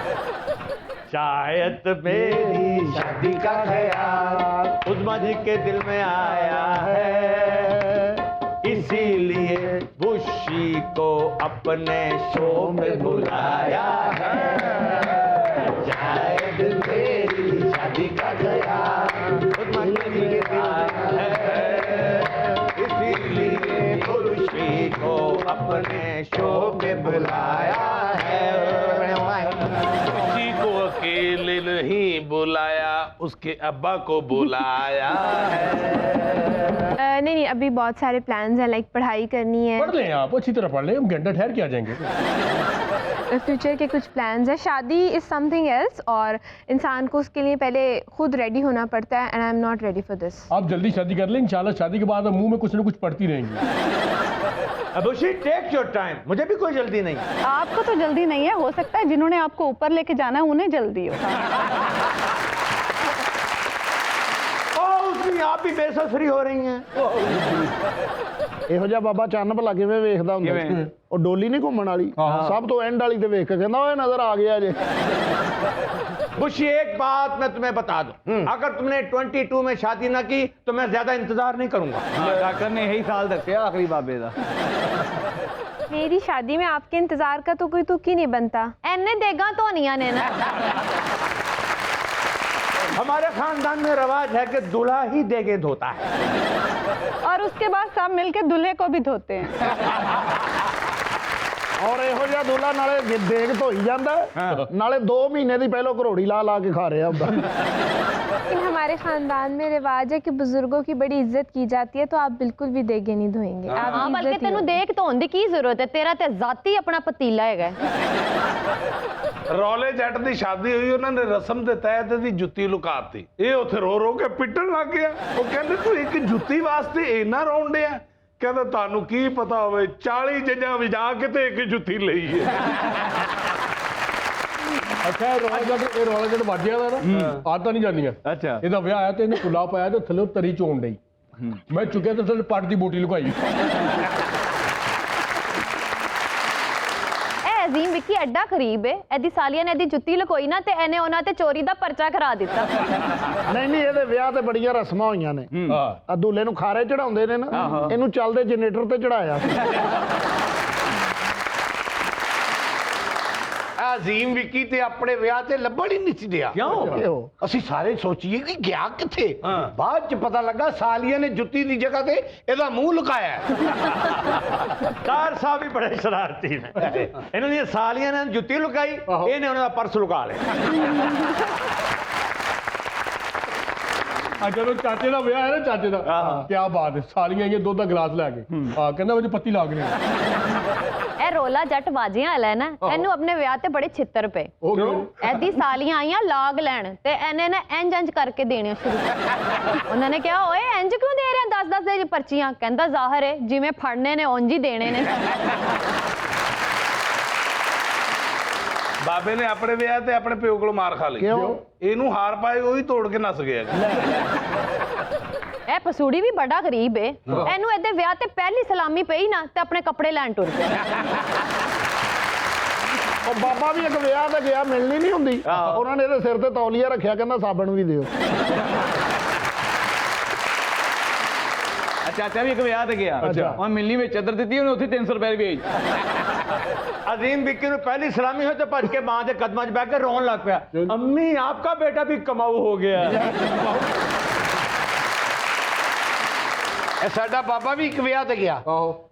Speaker 2: शायद मेरी शादी का ख्याल उस्मा जी के दिल में आया है, इसीलिए बुशी को अपने शो में बुलाया है। शायद मेरी शादी का ख्याल उस्मा जी के दिल में आया है, इसीलिए बुशी को अपने शो में बुलाया है।
Speaker 4: किसी को अकेले नहीं बुलाया, उसके अब्बा को बुलाया है।
Speaker 6: नहीं, अभी बहुत सारे प्लान्स हैं, लाइक पढ़ाई करनी है,
Speaker 9: पढ़ लें आप, अच्छी तरह पढ़ लें, हम घंटा ठहर के आ जाएंगे।
Speaker 6: फ्यूचर के कुछ प्लान्स हैं। शादी इज़ समथिंग एल्स, और इंसान को उसके लिए पहले खुद रेडी होना पड़ता है, and I am not ready for this.
Speaker 9: आप जल्दी शादी कर लें, इंशाल्लाह शादी के बाद हम मुंह में कुछ ना कुछ पढ़ती रहेंगी।
Speaker 2: अबुशी टेक योर टाइम, मुझे भी कोई जल्दी नहीं।
Speaker 1: आपको तो जल्दी नहीं है, हो सकता है जिन्होंने आपको ऊपर लेके जाना है उन्हें जल्दी हो।
Speaker 2: आप भी बेससरी हो रही हैं।
Speaker 8: ਇਹੋ ਜਿਹਾ ਬਾਬਾ ਚੰਨ ਭਲਾ ਕਿਵੇਂ ਵੇਖਦਾ ਹੁੰਦਾ ਸੀ? ਉਹ ਡੋਲੀ ਨਹੀਂ ਘੁੰਮਣ ਵਾਲੀ, ਸਭ ਤੋਂ ਐਂਡ ਵਾਲੀ ਤੇ ਵੇਖ ਕੇ ਕਹਿੰਦਾ ਓਏ ਨਜ਼ਰ ਆ ਗਿਆ ਜੇ।
Speaker 2: बुशी, एक बात मैं तुम्हें बता दूं, अगर तुमने 22 में शादी ना की तो मैं ज्यादा इंतजार नहीं करूंगा।
Speaker 7: ਡਾਕਟਰ ਨੇ ਇਹੀ ਸਾਲ ਦੱਸਿਆ ਆਖਰੀ ਬਾਬੇ ਦਾ।
Speaker 6: मेरी शादी में आपके इंतज़ार का तो कोई तुक ही नहीं बनता।
Speaker 3: ਐਨੇ ਦੇਗਾ ਧੋਨੀਆਂ ਨੇ ਨਾ।
Speaker 2: हमारे खानदान में रवाज है कि दूल्हा ही देगे धोता है,
Speaker 1: और उसके बाद सब मिलके दूल्हे को भी धोते हैं।
Speaker 8: ਔਰ ਇਹੋ ਜਿਹਾ ਦੁੱਲਾ ਨਾਲੇ ਦੇਗ ਧੋਈ ਜਾਂਦਾ, ਨਾਲੇ 2 ਮਹੀਨੇ ਦੀ ਪਹਿਲਾਂ ਘਰੋੜੀ ਲਾ ਲਾ ਕੇ ਖਾ ਰਿਹਾ ਹੁੰਦਾ।
Speaker 6: लेकिन हमारे ख़ानदान में रिवाज है कि बुजुर्गों की बड़ी इज्जत की जाती है, तो आप बिल्कुल भी देगे नहीं धोएंगे। आप
Speaker 3: ਹਾਂ ਬਲਕਿ ਤੈਨੂੰ ਦੇਖ ਧੋਣ ਦੀ ਕੀ ਜ਼ਰੂਰਤ ਹੈ? ਤੇਰਾ ਤੇ ਜ਼ਾਤੀ ਆਪਣਾ ਪਤੀਲਾ ਹੈਗਾ।
Speaker 4: ਰੌਲੇ ਜੱਟ ਦੀ ਸ਼ਾਦੀ ਹੋਈ, ਉਹਨਾਂ ਨੇ ਰਸਮ ਦੇ ਤਹਿਤ ਇਹਦੀ ਜੁੱਤੀ ਲੁਕਾਤੀ। ਇਹ ਉੱਥੇ ਰੋ ਰੋ ਕੇ ਪਿੱਟਣ ਲੱਗ ਗਿਆ। ਉਹ ਕਹਿੰਦੇ ਤੂੰ ਇੱਕ ਜੁੱਤੀ ਵਾਸਤੇ ਇੰਨਾ ਰੋਣ ਡਿਆ? ਕਹਿੰਦਾ ਤੁਹਾਨੂੰ ਕੀ ਪਤਾ ਹੋਵੇ, 40 ਜੱਜਾਂ ਵਜਾ ਕੇ ਤੇ ਇੱਕ ਜੁੱਤੀ ਲਈ ਹੈ।
Speaker 9: ਅੱਛਾ, ਇਹ ਰੌਲਾ ਜੱਟ ਵਾਜਿਆ ਦਾ ਨਾ, ਆਦਤਾਂ ਨਹੀਂ ਜਾਂਦੀਆਂ।
Speaker 7: ਅੱਛਾ,
Speaker 9: ਇਹਦਾ ਵਿਆਹ ਆਇਆ ਤੇ ਇਹਨੇ ਕੁੱਲਾ ਪਾਇਆ ਤੇ ਥੱਲੇ ਤਰੀ ਚੋਣ ਡਈ। ਮੈਂ ਚੁੱਕਿਆ ਤੇ ਥੱਲੇ ਪੱਟ ਦੀ ਬੋਟੀ ਲੁਕਾਈ।
Speaker 3: ਅਜ਼ੀਮ ਵਿੱਕੀ ਐਡਾ ਖਰੀਬ ਹੈ, ਇਹਦੀ ਸਾਲੀਆਂ ਨੇ ਇਹਦੀ ਜੁੱਤੀ ਲਕੋਈ ਨਾ ਤੇ ਇਹਨੇ ਉਹਨਾਂ ਤੇ ਚੋਰੀ ਦਾ ਪਰਚਾ ਕਰਾ ਦਿੱਤਾ।
Speaker 8: ਨਹੀਂ ਇਹਦੇ ਵਿਆਹ ਤੇ ਬੜੀਆਂ ਰਸਮਾਂ ਹੋਈਆਂ ਨੇ। ਆ ਦੂਲੇ ਨੂੰ ਖਾਰੇ ਚੜਾਉਂਦੇ ਨੇ ਨਾ, ਇਹਨੂੰ ਚੱਲਦੇ ਜਨਰੇਟਰ ਤੇ ਚੜਾਇਆ।
Speaker 10: ਅਜ਼ੀਮ ਵਿੱਕੀ ਤੇ ਆਪਣੇ ਵਿਆਹ ਤੇ ਲੱਭਣ ਹੀ ਨਹੀਂ ਸੀ ਦਿਆ।
Speaker 8: ਕਿਉਂ?
Speaker 10: ਅਸੀਂ ਸਾਰੇ ਸੋਚੀਏ ਕਿ ਗਿਆ ਕਿੱਥੇ, ਬਾਅਦ ਚ ਪਤਾ ਲੱਗਾ ਸਾਲੀਆਂ ਨੇ ਜੁੱਤੀ ਦੀ ਜਗ੍ਹਾ ਤੇ ਇਹਦਾ ਮੂੰਹ ਲੁਕਾਇਆ।
Speaker 2: ਤਾਰ ਸਾਹਿਬ ਵੀ ਬੜੇ ਸ਼ਰਾਰਤੀ ਨੇ। ਇਹਨਾਂ ਦੀਆਂ ਸਾਲੀਆਂ ਨੇ ਜੁੱਤੀ ਲੁਕਾਈ, ਇਹਨੇ ਉਹਨਾਂ ਦਾ ਪਰਸ ਲੁਕਾ ਲਿਆ।
Speaker 9: ਜਦੋਂ ਚਾਚੇ ਦਾ ਵਿਆਹ ਹੈ ਨਾ, ਚਾਚੇ ਦਾ ਕੀ ਬਾਤ ਹੈ, ਸਾਲੀਆਂ ਆਈਆਂ ਦੁੱਧ ਦਾ ਗਲਾਸ ਲੈ ਕੇ, ਕਹਿੰਦਾ ਵਿੱਚ ਪੱਤੀ ਲਾ ਕੇ
Speaker 3: ਇਹ ਰੋਲਾ ਜੱਟ ਬਾਜੀਆਂ ਵਾਲਾ ਹੈ ਨਾ, ਇਹਨੂੰ ਆਪਣੇ ਵਿਆਹ ਤੇ ਬੜੇ ਛਿੱਤਰ ਪਏ। ਇਹਦੀ ਸਾਲੀਆਂ ਆਈਆਂ ਲਾਗ ਲੈਣ ਤੇ ਇਹਨੇ ਨਾ ਇੰਜ ਕਰਕੇ ਦੇਣੀਆਂ ਸ਼ੁਰੂ ਕਰ। ਉਹਨਾਂ ਨੇ ਕਿਹਾ ਓਏ ਇੰਜ ਕਿਉਂ ਦੇ ਰਹੇ 10-10 ਦੇ ਪਰਚੀਆਂ? ਕਹਿੰਦਾ ਜ਼ਾਹਰ ਹੈ ਜਿਵੇਂ ਫੜਨੇ ਨੇ ਉਂਝ ਹੀ ਦੇਣੇ ਨੇ।
Speaker 4: ਬਾਬੇ ਨੇ ਆਪਣੇ ਵਿਆਹ ਤੇ ਆਪਣੇ ਪਿਓ ਕੋਲ ਮਾਰ ਖਾ ਲਈ।
Speaker 8: ਕਿਉਂ?
Speaker 4: ਇਹਨੂੰ ਹਾਰ ਪਾਏ ਉਹੀ ਤੋੜ ਕੇ ਨੱਸ ਗਿਆ।
Speaker 3: ਇਹ ਪਸੂੜੀ ਵੀ ਬੜਾ ਗਰੀਬ ਏ, ਇਹਨੂੰ ਇਹਦੇ ਵਿਆਹ ਤੇ ਪਹਿਲੀ ਸਲਾਮੀ ਪਈ ਨਾ ਤੇ ਆਪਣੇ ਕੱਪੜੇ ਲੈਣ ਟੁਰ ਗਿਆ।
Speaker 8: ਉਹ ਬਾਬਾ ਵੀ ਇੱਕ ਵਿਆਹ ਤੇ ਗਿਆ, ਮਿਲਣੀ ਨਹੀਂ ਹੁੰਦੀ, ਉਹਨਾਂ ਨੇ ਇਹਦੇ ਸਿਰ ਤੇ ਤੌਲੀਆ ਰੱਖਿਆ, ਕਹਿੰਦਾ ਸਾਬਣ ਵੀ ਦਿਓ।
Speaker 7: ਚਾਚਾ ਵੀ ਇੱਕ ਵਿਆਹ ਤੇ ਗਿਆ, ਉਹ ਮਿਲਣੀ ਵਿੱਚ ਚਾਦਰ ਦਿੱਤੀ, ਉਹਨੇ ਉੱਥੇ 300 ਰੁਪਏ ਵੇਚ।
Speaker 2: अजीम विक्की ने पहली सलामी हो तो भज के मां के कदमां च बैठ के रोन लग पिया, अम्मी आपका बेटा भी कमाऊ हो गया।
Speaker 10: ਸਾਡਾ ਬਾਬਾ ਵੀ ਇੱਕ ਵਿਆਹ ਤੇ ਗਿਆ,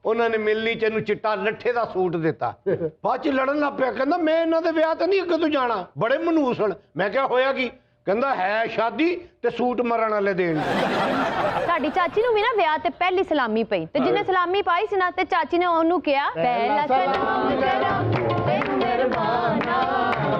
Speaker 10: ਉਹਨਾਂ ਨੇ ਮਿਲਣੀ ਚ ਇਹਨੂੰ ਚਿੱਟਾ ਲੱਠੇ ਦਾ ਸੂਟ ਦਿੱਤਾ। ਬਾਅਦ ਚ ਲੜਨ ਲੱਗ ਪਿਆ, ਕਹਿੰਦਾ ਮੈਂ ਇਹਨਾਂ ਦੇ ਵਿਆਹ ਤੇ ਨਹੀਂ ਅੱਗੇ ਤੋਂ ਜਾਣਾ। ਬੜੇ ਮਨੂਸ ਹਨ। ਮੈਂ ਕਿਹਾ ਹੋਇਆ ਕੀ? ਕਹਿੰਦਾ ਹੈ ਸ਼ਾਦੀ ਤੇ ਸੂਟ ਮਰਨ ਵਾਲੇ ਦੇਣ।
Speaker 3: ਸਾਡੀ ਚਾਚੀ ਨੂੰ ਵੀ ਨਾ ਵਿਆਹ ਤੇ ਪਹਿਲੀ ਸਲਾਮੀ ਪਈ ਤੇ ਜਿਹਨੇ ਸਲਾਮੀ ਪਾਈ ਸੀ ਨਾ ਤੇ ਚਾਚੀ ਨੇ ਉਹਨੂੰ ਕਿਹਾ ਪਹਿਲਾ ਸਲਾਮ ਕਰਾਂ ਤੈਨੂੰ ਮਿਹਰਬਾਨਾ,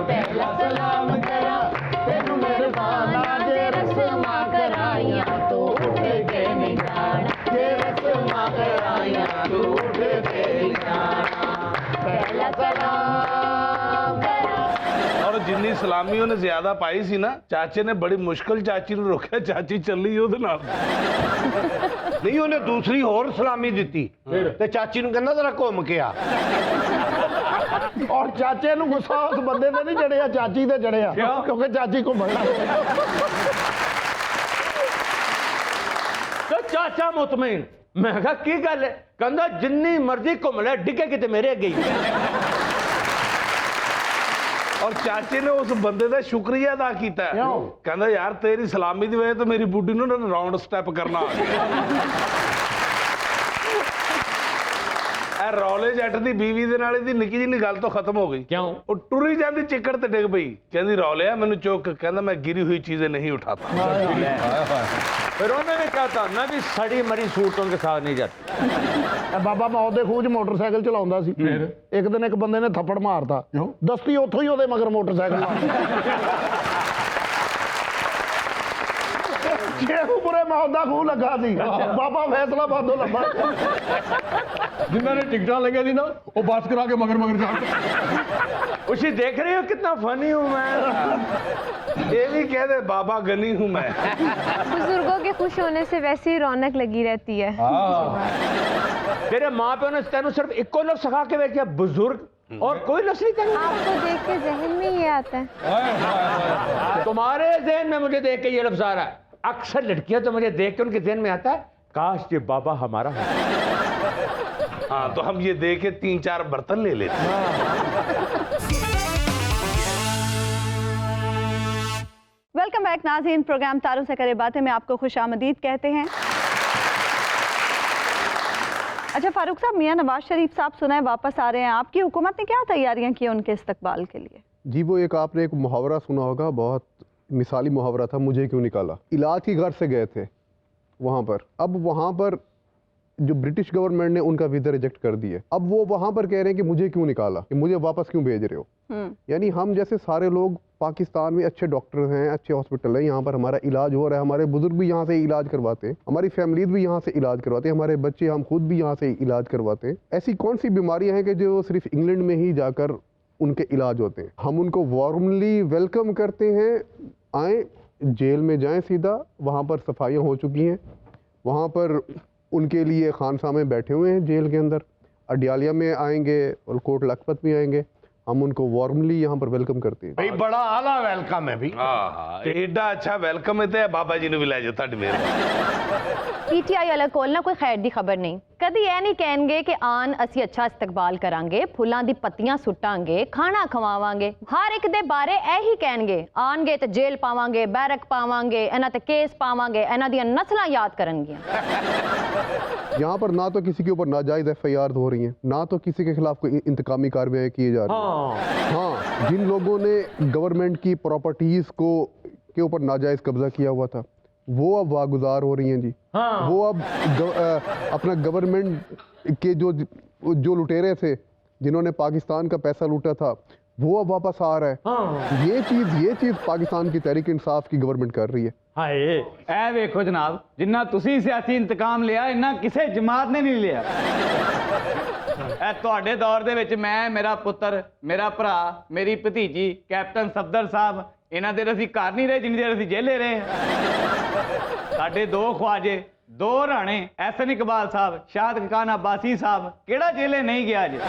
Speaker 3: ਪਹਿਲਾ ਸਲਾਮ ਕਰਾਂ ਤੈਨੂੰ ਮਿਹਰਬਾਨਾ, ਜੇ ਰਸਮਾਂ ਕਰਾਈਆਂ ਤੂੰ ਉੱਠ ਕੇ ਨਹੀਂ ਜਾਣਾ, ਜੇ ਰਸਮਾਂ ਕਰਾਈਆਂ ਤੂੰ ਉੱਠ ਕੇ ਨਹੀਂ ਜਾਣਾ, ਪਹਿਲਾ ਸਲਾਮ ਕਰਾਂ।
Speaker 4: ਔਰ ਜਿੰਨੀ ਸਲਾਮੀ ਉਹਨੇ ਜ਼ਿਆਦਾ ਪਾਈ ਸੀ ਨਾ, ਚਾਚੇ ਨੇ ਬੜੀ ਮੁਸ਼ਕਲ ਚਾਚੀ ਨੂੰ ਰੋਕਿਆ, ਚਾਚੀ ਚੱਲੀ ਉਹਦੇ ਨਾਲ।
Speaker 10: ਨਹੀਂ ਉਹਨੇ ਦੂਸਰੀ ਹੋਰ ਸਲਾਮੀ ਦਿੱਤੀ ਤੇ ਚਾਚੀ ਨੂੰ ਕਹਿੰਦਾ ਜ਼ਰਾ ਘੁੰਮ ਕੇ ਆ।
Speaker 8: ਔਰ ਚਾਚੇ ਨੂੰ ਗੁੱਸਾ ਉਸ ਬੰਦੇ ਤੇ ਨਹੀਂ ਚੜਿਆ, ਚਾਚੀ ਤੇ ਚੜਿਆ, ਕਿਉਂਕਿ ਚਾਚੀ ਘੁੰਮਣ ਲੱਗ ਪਈ।
Speaker 2: तो चाचा मुतमईन, मैं कहा की गल है? कहंदा जिन्नी मर्जी घूम ले, डिगे किते मेरे अगे ही।
Speaker 4: ਔਰ ਚਾਚੇ ਨੇ ਉਸ ਬੰਦੇ ਦਾ ਸ਼ੁਕਰੀਆ ਅਦਾ ਕੀਤਾ। ਕਹਿੰਦਾ ਯਾਰ ਤੇਰੀ ਸਲਾਮੀ ਦੀ ਵਜ੍ਹਾ ਤੋਂ ਮੇਰੀ ਬੁੱਢੀ ਨੂੰ ਰਾਉਂਡ ਸਟੈਪ ਕਰਨਾ ਆ ਗਿਆ। ਇਹ ਰੌਲੇ ਜੱਟ ਦੀ ਬੀਵੀ ਦੇ ਨਾਲ ਇਹਦੀ ਨਿੱਕੀ ਜਿਹੀ ਗੱਲ ਤੋਂ ਖਤਮ ਹੋ ਗਈ।
Speaker 2: ਕਿਉਂ?
Speaker 4: ਉਹ ਟੁਰੀ ਜਾਂਦੀ ਚਿੱਕੜ ਤੇ ਡਿੱਗ ਪਈ, ਕਹਿੰਦੀ ਰੌਲਿਆ ਮੈਨੂੰ ਚੁੱਕ। ਕਹਿੰਦਾ ਮੈਂ ਗਿਰੀ हुई चीजें नहीं उठाता।
Speaker 2: फिर उन्होंने कहा था मैं भी सड़ी मरी सूटों के साथ नहीं जाती।
Speaker 8: ਬਾਬਾ ਮੌਤ ਦੇ ਖੂਹ 'ਚ ਮੋਟਰਸਾਈਕਲ ਚਲਾਉਂਦਾ ਸੀ। ਇੱਕ ਦਿਨ ਇੱਕ ਬੰਦੇ ਨੇ ਥੱਪੜ ਮਾਰਤਾ, ਦਸਤੀ ਉੱਥੋਂ ਹੀ ਉਹਦੇ ਮਗਰ ਮੋਟਰਸਾਈਕਲ ਸ਼ੇਖੂਪੁਰੇ ਮੌਤ ਦਾ ਖੂਹ ਲੱਗਾ ਸੀ। ਬਾਬਾ ਫੈਸਲਾਬਾਦੋਂ ਲੱਭਾ।
Speaker 9: ਜਿਨ੍ਹਾਂ ਨੇ ਟਿਕਟਾਂ ਲਈਆਂ ਸੀ ਨਾ, ਉਹ ਬੱਸ ਕਰਾ ਕੇ ਮਗਰ ਮਗਰ ਜਾ।
Speaker 2: उसी देख रही हो कितना फनी हूं मैं।
Speaker 4: ये भी कह दे बाबा गनी हूं मैं।
Speaker 6: बुजुर्गों के खुश होने से वैसे ही रौनक लगी रहती है।
Speaker 2: तेरे माँ प्यो ने तेनू सिर्फ इको लफ्ज सिखा के भेजा बुजुर्ग, और कोई लफ्ज नहीं कहना।
Speaker 6: आपको देख के जहन में ये आता है।
Speaker 2: तुम्हारे जहन में मुझे देख के ये लफ्ज आ रहा है। अक्सर लड़कियां तो मुझे देख के उनके जहन में आता है काश ये बाबा हमारा हो।
Speaker 4: हाँ तो हम ये दे के 3-4 बर्तन ले लेते।
Speaker 1: वेलकम बैक नाज़रीन, प्रोग्राम तारों से करे बातें में आपको खुशामदीद कहते हैं। अच्छा फारूक साहब, मियां नवाज शरीफ साहब सुना है वापस आ रहे हैं, आपकी हुकूमत ने क्या तैयारियां की उनके इस्तकबाल के लिए?
Speaker 5: जी वो आपने एक मुहावरा सुना होगा, बहुत मिसाली मुहावरा था, मुझे क्यों निकाला। इलाज की गर्ज से गए थे वहाँ पर। अब वहाँ पर जो ब्रिटिश गवर्नमेंट ने उनका वीज़ा रिजेक्ट कर दिया, अब वो वहाँ पर कह रहे हैं कि मुझे क्यों निकाला, कि मुझे वापस क्यों भेज रहे हो। यानी हम जैसे सारे लोग पाकिस्तान में अच्छे डॉक्टर हैं, अच्छे हॉस्पिटल हैं, यहाँ पर हमारा इलाज हो रहा है, हमारे बुजुर्ग भी यहाँ से इलाज करवाते हैं, हमारी फैमिलीज भी यहाँ से इलाज करवाते हैं, हमारे बच्चे हम खुद भी यहाँ से इलाज करवाते हैं। ऐसी कौन सी बीमारियाँ हैं कि जो सिर्फ इंग्लैंड में ही जाकर उनके इलाज होते हैं। हम उनको वार्मली वेलकम करते हैं, आएँ जेल में जाएँ सीधा, वहाँ पर सफाइयाँ हो चुकी हैं, वहाँ पर उनके लिए खानसा में बैठे हुए हैं जेल के अंदर। अडियालिया में आएंगे और कोट लखपत में आएंगे, हम उनको वार्मली यहाँ पर वेलकम करते हैं।
Speaker 10: भाई बड़ा आला वेलकम है भाई।
Speaker 4: हाँ एडा अच्छा वेलकਮ है ते बाबा जी ने भी ले जाओ ਤੁਹਾਡੀ मेहरबानी।
Speaker 3: पीटीआई वाला कोल ना कोई खैर दी खबर नहीं, कदी ਇਹ नहीं ਕਹਿਣਗੇ ਕਿ ਆਨ ਅਸੀਂ ਅੱਛਾ ਇਸਤਕਬਾਲ ਕਰਾਂਗੇ, ਫੁੱਲਾਂ ਦੀ ਪੱਤੀਆਂ ਸੁੱਟਾਂਗੇ, ਖਾਣਾ ਖਵਾਵਾਂਗੇ। ਹਰ ਇੱਕ ਦੇ ਬਾਰੇ ਇਹੀ ਕਹਿਣਗੇ, ਆਣਗੇ ਤੇ ਜੇਲ੍ਹ ਪਾਵਾਂਗੇ, ਬੈਰਕ ਪਾਵਾਂਗੇ, ਇਹਨਾਂ ਤੇ ਕੇਸ ਪਾਵਾਂਗੇ, ਇਹਨਾਂ ਦੀਆਂ ਨਸਲਾਂ ਯਾਦ ਕਰਨਗੀਆਂ।
Speaker 5: यहाँ पर ना तो किसी के ऊपर नाजायज FIR हो रही हैं, ना तो किसी के खिलाफ कोई इंतकामी कार्रवाई किए जा रही हैं। हाँ, जिन लोगों ने गवर्नमेंट की प्रॉपर्टीज को के ऊपर नाजायज कब्जा किया हुआ था वो अब वागुजार हो रही हैं जी। वो अब अपना गवर्नमेंट के जो लुटेरे थे जिन्होंने पाकिस्तान का पैसा लूटा था वो अब वापस आ रहा है। ये चीज़ पाकिस्तान की तहरीक इंसाफ की गवर्नमेंट कर रही है।
Speaker 7: ਹਾਏ ਇਹ ਵੇਖੋ ਜਨਾਬ, ਜਿੰਨਾ ਤੁਸੀਂ ਸਿਆਸੀ ਇੰਤਕਾਮ ਲਿਆ ਇੰਨਾ ਕਿਸੇ ਜਮਾਤ ਨੇ ਨਹੀਂ ਲਿਆ। ਇਹ ਤੁਹਾਡੇ ਦੌਰ ਦੇ ਵਿੱਚ ਮੈਂ, ਮੇਰਾ ਪੁੱਤਰ, ਮੇਰਾ ਭਰਾ, ਮੇਰੀ ਭਤੀਜੀ, ਕੈਪਟਨ ਸਫਦਰ ਸਾਹਿਬ, ਇਹਨਾਂ ਦੇ ਅਸੀਂ ਘਰ ਨਹੀਂ ਰਹੇ ਜਿੰਨੀ ਦੇਰ ਅਸੀਂ ਜੇਲੇ ਰਹੇ। ਸਾਡੇ 2 ਖਵਾਜੇ, 2 ਰਾਣੇ, ਐਸਨ ਇਕਬਾਲ ਸਾਹਿਬ, ਸ਼ਾਦ ਖਾਨ ਅब्बासी ਸਾਹਿਬ, ਕਿਹੜਾ ਜੇਲੇ ਨਹੀਂ ਗਿਆ ਜੀ।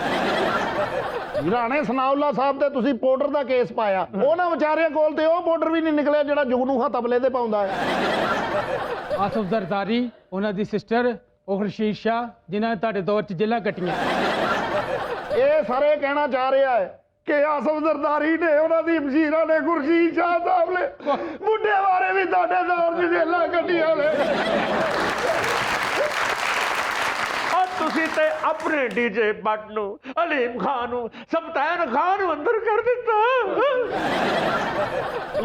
Speaker 8: ਰਾਣੇ ਸਨਾਉल्ला ਸਾਹਿਬ ਤੇ ਤੁਸੀਂ ਪਾਊਡਰ ਦਾ ਕੇਸ ਪਾਇਆ, ਉਹਨਾਂ ਵਿਚਾਰਿਆਂ ਕੋਲ ਤੇ ਉਹ ਪਾਊਡਰ ਵੀ ਨਹੀਂ ਨਿਕਲਿਆ ਜਿਹੜਾ ਜੁਗਨੂਹਾ ਤਬਲੇ ਤੇ ਪਾਉਂਦਾ ਹੈ।
Speaker 11: ਆਸਫ ਜ਼ਰਦਾਰੀ, ਉਹਨਾਂ ਦੀ ਸਿਸਟਰ ਉਹ ਖੁਰਸ਼ੀਦ ਸ਼ਾਹ, ਜਿਨ੍ਹਾਂ ਨੇ ਤੁਹਾਡੇ ਦੌਰ 'ਚ ਜੇਲਾਂ ਕੱਟੀਆਂ।
Speaker 8: ਇਹ ਸਾਰੇ ਕਹਿਣਾ ਚਾਹ ਰਿਹਾ ਹੈ ਕਿ ਆਸਫ ਜ਼ਰਦਾਰੀ ਨੇ, ਉਹਨਾਂ ਦੀ ਮਸ਼ੀਰਾਂ ਨੇ, ਖੁਰਸ਼ੀਦ ਸ਼ਾਹ ਸਾਹਿਬ ਨੇ, ਬੁੱਢੇ ਬਾਰੇ ਵੀ ਤੁਹਾਡੇ ਦੌਰ 'ਚ ਜੇਲਾਂ ਕੱਟੀਆਂ ਨੇ।
Speaker 2: ਤੁਸੀਂ ਤੇ ਆਪਣੇ ਡੀਜੇ ਬੱਟ ਨੂੰ, ਅਲੀਮ ਖਾਨ ਨੂੰ, ਸਬਤੈਨ ਖਾਨ ਨੂੰ ਅੰਦਰ ਕਰ ਦਿੱਤਾ।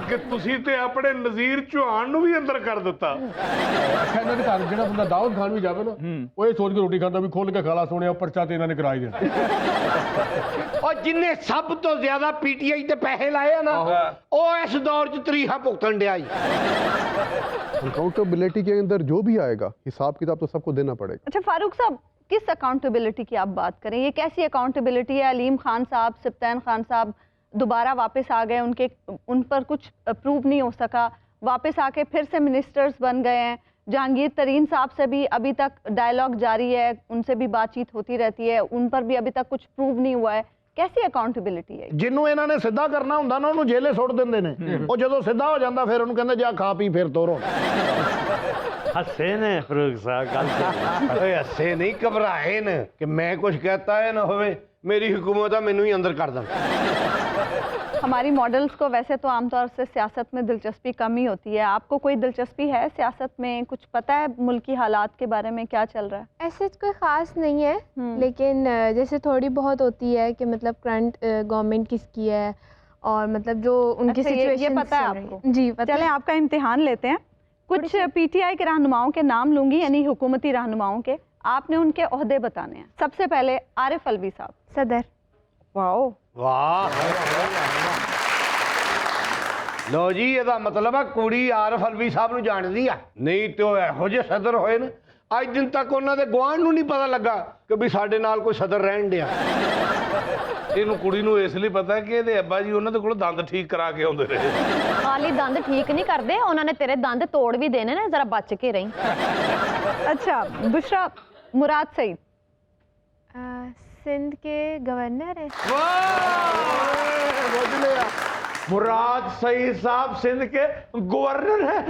Speaker 4: ਕਿ ਤੁਸੀਂ ਤੇ ਆਪਣੇ ਨਜ਼ੀਰ ਚੌਹਾਨ ਨੂੰ ਵੀ ਅੰਦਰ ਕਰ ਦਿੱਤਾ।
Speaker 9: ਅੱਛਾ ਇਹਨਾਂ ਦੇ ਘਰ ਜਿਹੜਾ ਬੰਦਾ ਦਾਊਦ ਖਾਨ ਵੀ ਜਾਵੇ ਨਾ, ਉਹ ਇਹ ਸੋਚ ਕੇ ਰੋਟੀ ਖਾਂਦਾ ਵੀ ਖੋਲ ਕੇ ਖਾਲਾ ਸੋਹਣਿਆ ਪਰਚਾ ਤੇ ਇਹਨਾਂ ਨੇ ਕਰਾਈ ਦੇਣਾ।
Speaker 10: और जिन्हें सब तो ज्यादा PTI ਤੇ ਪੈਸੇ ਲਾਏ ਆ ਨਾ, ਉਹ ਇਸ ਦੌਰ 'ਚ ਤਰੀਖਾਂ ਭੁਗਤਣ ਡਿਆ ਜੀ।
Speaker 5: अकाउंटेबिलिटी के अंदर जो भी आएगा हिसाब किताब तो सबको देना पड़ेगा।
Speaker 1: अच्छा फारूक साहब, किस अकाउंटेबिलिटी की आप बात करें? ये कैसी अकाउंटेबिलिटी है? अलीम खान साहब, सब्तैन खान साहब दोबारा वापस आ गए, उन पर कुछ प्रूव नहीं हो सका, वापस आके फिर से मिनिस्टर्स बन गए हैं। जहांगीर तरीन साहब से भी अभी तक डायलॉग जारी है, उनसे भी बातचीत होती रहती है, उन पर भी अभी तक कुछ प्रूव नहीं हुआ है। कैसी अकाउंटेबिलिटी है?
Speaker 8: ਜਿਹਨੂੰ ਇਹਨਾਂ ਨੇ ਸਿੱਧਾ ਕਰਨਾ ਹੁੰਦਾ ਨਾ ਉਹਨੂੰ ਜੇਲੇ ਸੁੱਟ ਦਿੰਦੇ ਨੇ, ਉਹ ਜਦੋਂ ਸਿੱਧਾ ਹੋ ਜਾਂਦਾ ਫਿਰ ਉਹਨੂੰ ਕਹਿੰਦੇ ਜਾ ਖਾ ਪੀ ਫਿਰ ਤੋਰੋ।
Speaker 2: ਹੱਸੇ ਨੇ ਫਰੂਕ ਸਾਹਿਬ, ਗੱਲ
Speaker 10: ਓਏ ਹੱਸੇ ਨਹੀਂ, ਘਬਰਾਏ ਨੇ ਕਿ ਮੈਂ ਕੁਝ ਕਹਤਾ ਹੈ ਨਾ ਹੋਵੇ ਮੇਰੀ हुकूमत ਮੈਨੂੰ ਹੀ ਅੰਦਰ ਕਰ ਦੇਣ।
Speaker 1: हमारी मॉडल्स को वैसे तो आमतौर से सियासत में दिलचस्पी कम ही होती है, आपको कोई दिलचस्पी है सियासत में? कुछ पता है मुल्की हालात के बारे में, क्या चल रहा है?
Speaker 6: ऐसे कोई ख़ास नहीं है, लेकिन जैसे थोड़ी बहुत होती है कि मतलब करंट गवर्नमेंट किसकी है और मतलब जो उनकी
Speaker 1: अच्छा,
Speaker 6: सिचुएशन
Speaker 1: ये पता है आपको?
Speaker 6: जी पता
Speaker 1: चलें
Speaker 6: है।
Speaker 1: आपका इम्तिहान लेते हैं। कुछ PTI के रहनुमाओं के नाम लूंगी, यानी हुकूमती रहनुमाओं के, आपने उनके ओहदे बताने हैं। सबसे पहले आरिफ अलवी साहब।
Speaker 6: सदर।
Speaker 1: वाओ,
Speaker 10: ਵਾਹ ਲੋ ਜੀ, ਇਹਦਾ ਮਤਲਬ ਆ ਕੁੜੀ ਆਰਿਫ ਅਲਵੀ ਸਾਹਿਬ ਨੂੰ ਜਾਣਦੀ ਆ, ਨਹੀਂ ਤੇ ਉਹ ਇਹੋ ਜਿਹੇ ਸਦਰ ਹੋਏ ਨੇ ਅੱਜ ਦਿਨ ਤੱਕ ਉਹਨਾਂ ਦੇ ਗੁਆਂਢ ਨੂੰ ਨਹੀਂ ਪਤਾ ਲੱਗਾ ਕਿ ਵੀ ਸਾਡੇ ਨਾਲ ਕੋਈ ਸਦਰ ਰਹਿਣ ਡਿਆ।
Speaker 4: ਇਹਨੂੰ ਕੁੜੀ ਨੂੰ ਇਸ ਲਈ ਪਤਾ ਕਿ ਇਹਦੇ ਅੱਬਾ ਜੀ ਉਹਨਾਂ ਦੇ ਕੋਲ ਦੰਦ ਠੀਕ ਕਰਾ ਕੇ ਆਉਂਦੇ ਰਹੇ।
Speaker 3: ਖਾਲੀ ਦੰਦ ਠੀਕ ਨਹੀਂ ਕਰਦੇ, ਉਹਨਾਂ ਨੇ ਤੇਰੇ ਦੰਦ ਤੋੜ ਵੀ ਦੇਣੇ ਨੇ, ਜ਼ਰਾ ਬਚ ਕੇ ਰਹੀਂ।
Speaker 1: अच्छा दूसरा मुराद सईद।
Speaker 6: सिंध के गवर्नर है।
Speaker 2: मुराद सईद साहब सिंध के गवर्नर हैं।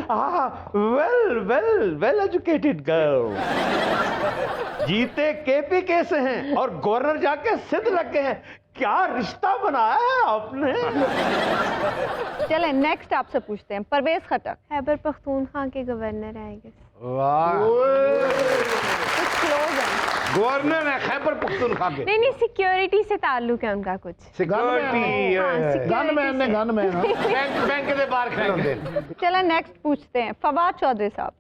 Speaker 2: वेल एजुकेटेड गर्ल, जीते KPK से हैं और गवर्नर जाके सिंध लग गए हैं। क्या रिश्ता बनाया है आपने?
Speaker 1: चलें नेक्स्ट आपसे पूछते हैं, परवेज खटक।
Speaker 6: खैबर पख्तूनख्वा के गवर्नर है आई गेस।
Speaker 10: ਵਾਹ,
Speaker 1: कुछ क्लोज हैं।
Speaker 10: गवर्नर है खैबर पख्तूनख्वा के।
Speaker 6: नहीं सिक्योरिटी से ताल्लुक है उनका कुछ।
Speaker 10: सिक्योरिटी
Speaker 8: ਗਨਮੈਨ ਨੇ ਗਨਮੈਨ
Speaker 10: बैंक के बाहर खड़े होते।
Speaker 1: चलें नेक्स्ट पूछते हैं, फवाद चौधरी साहब।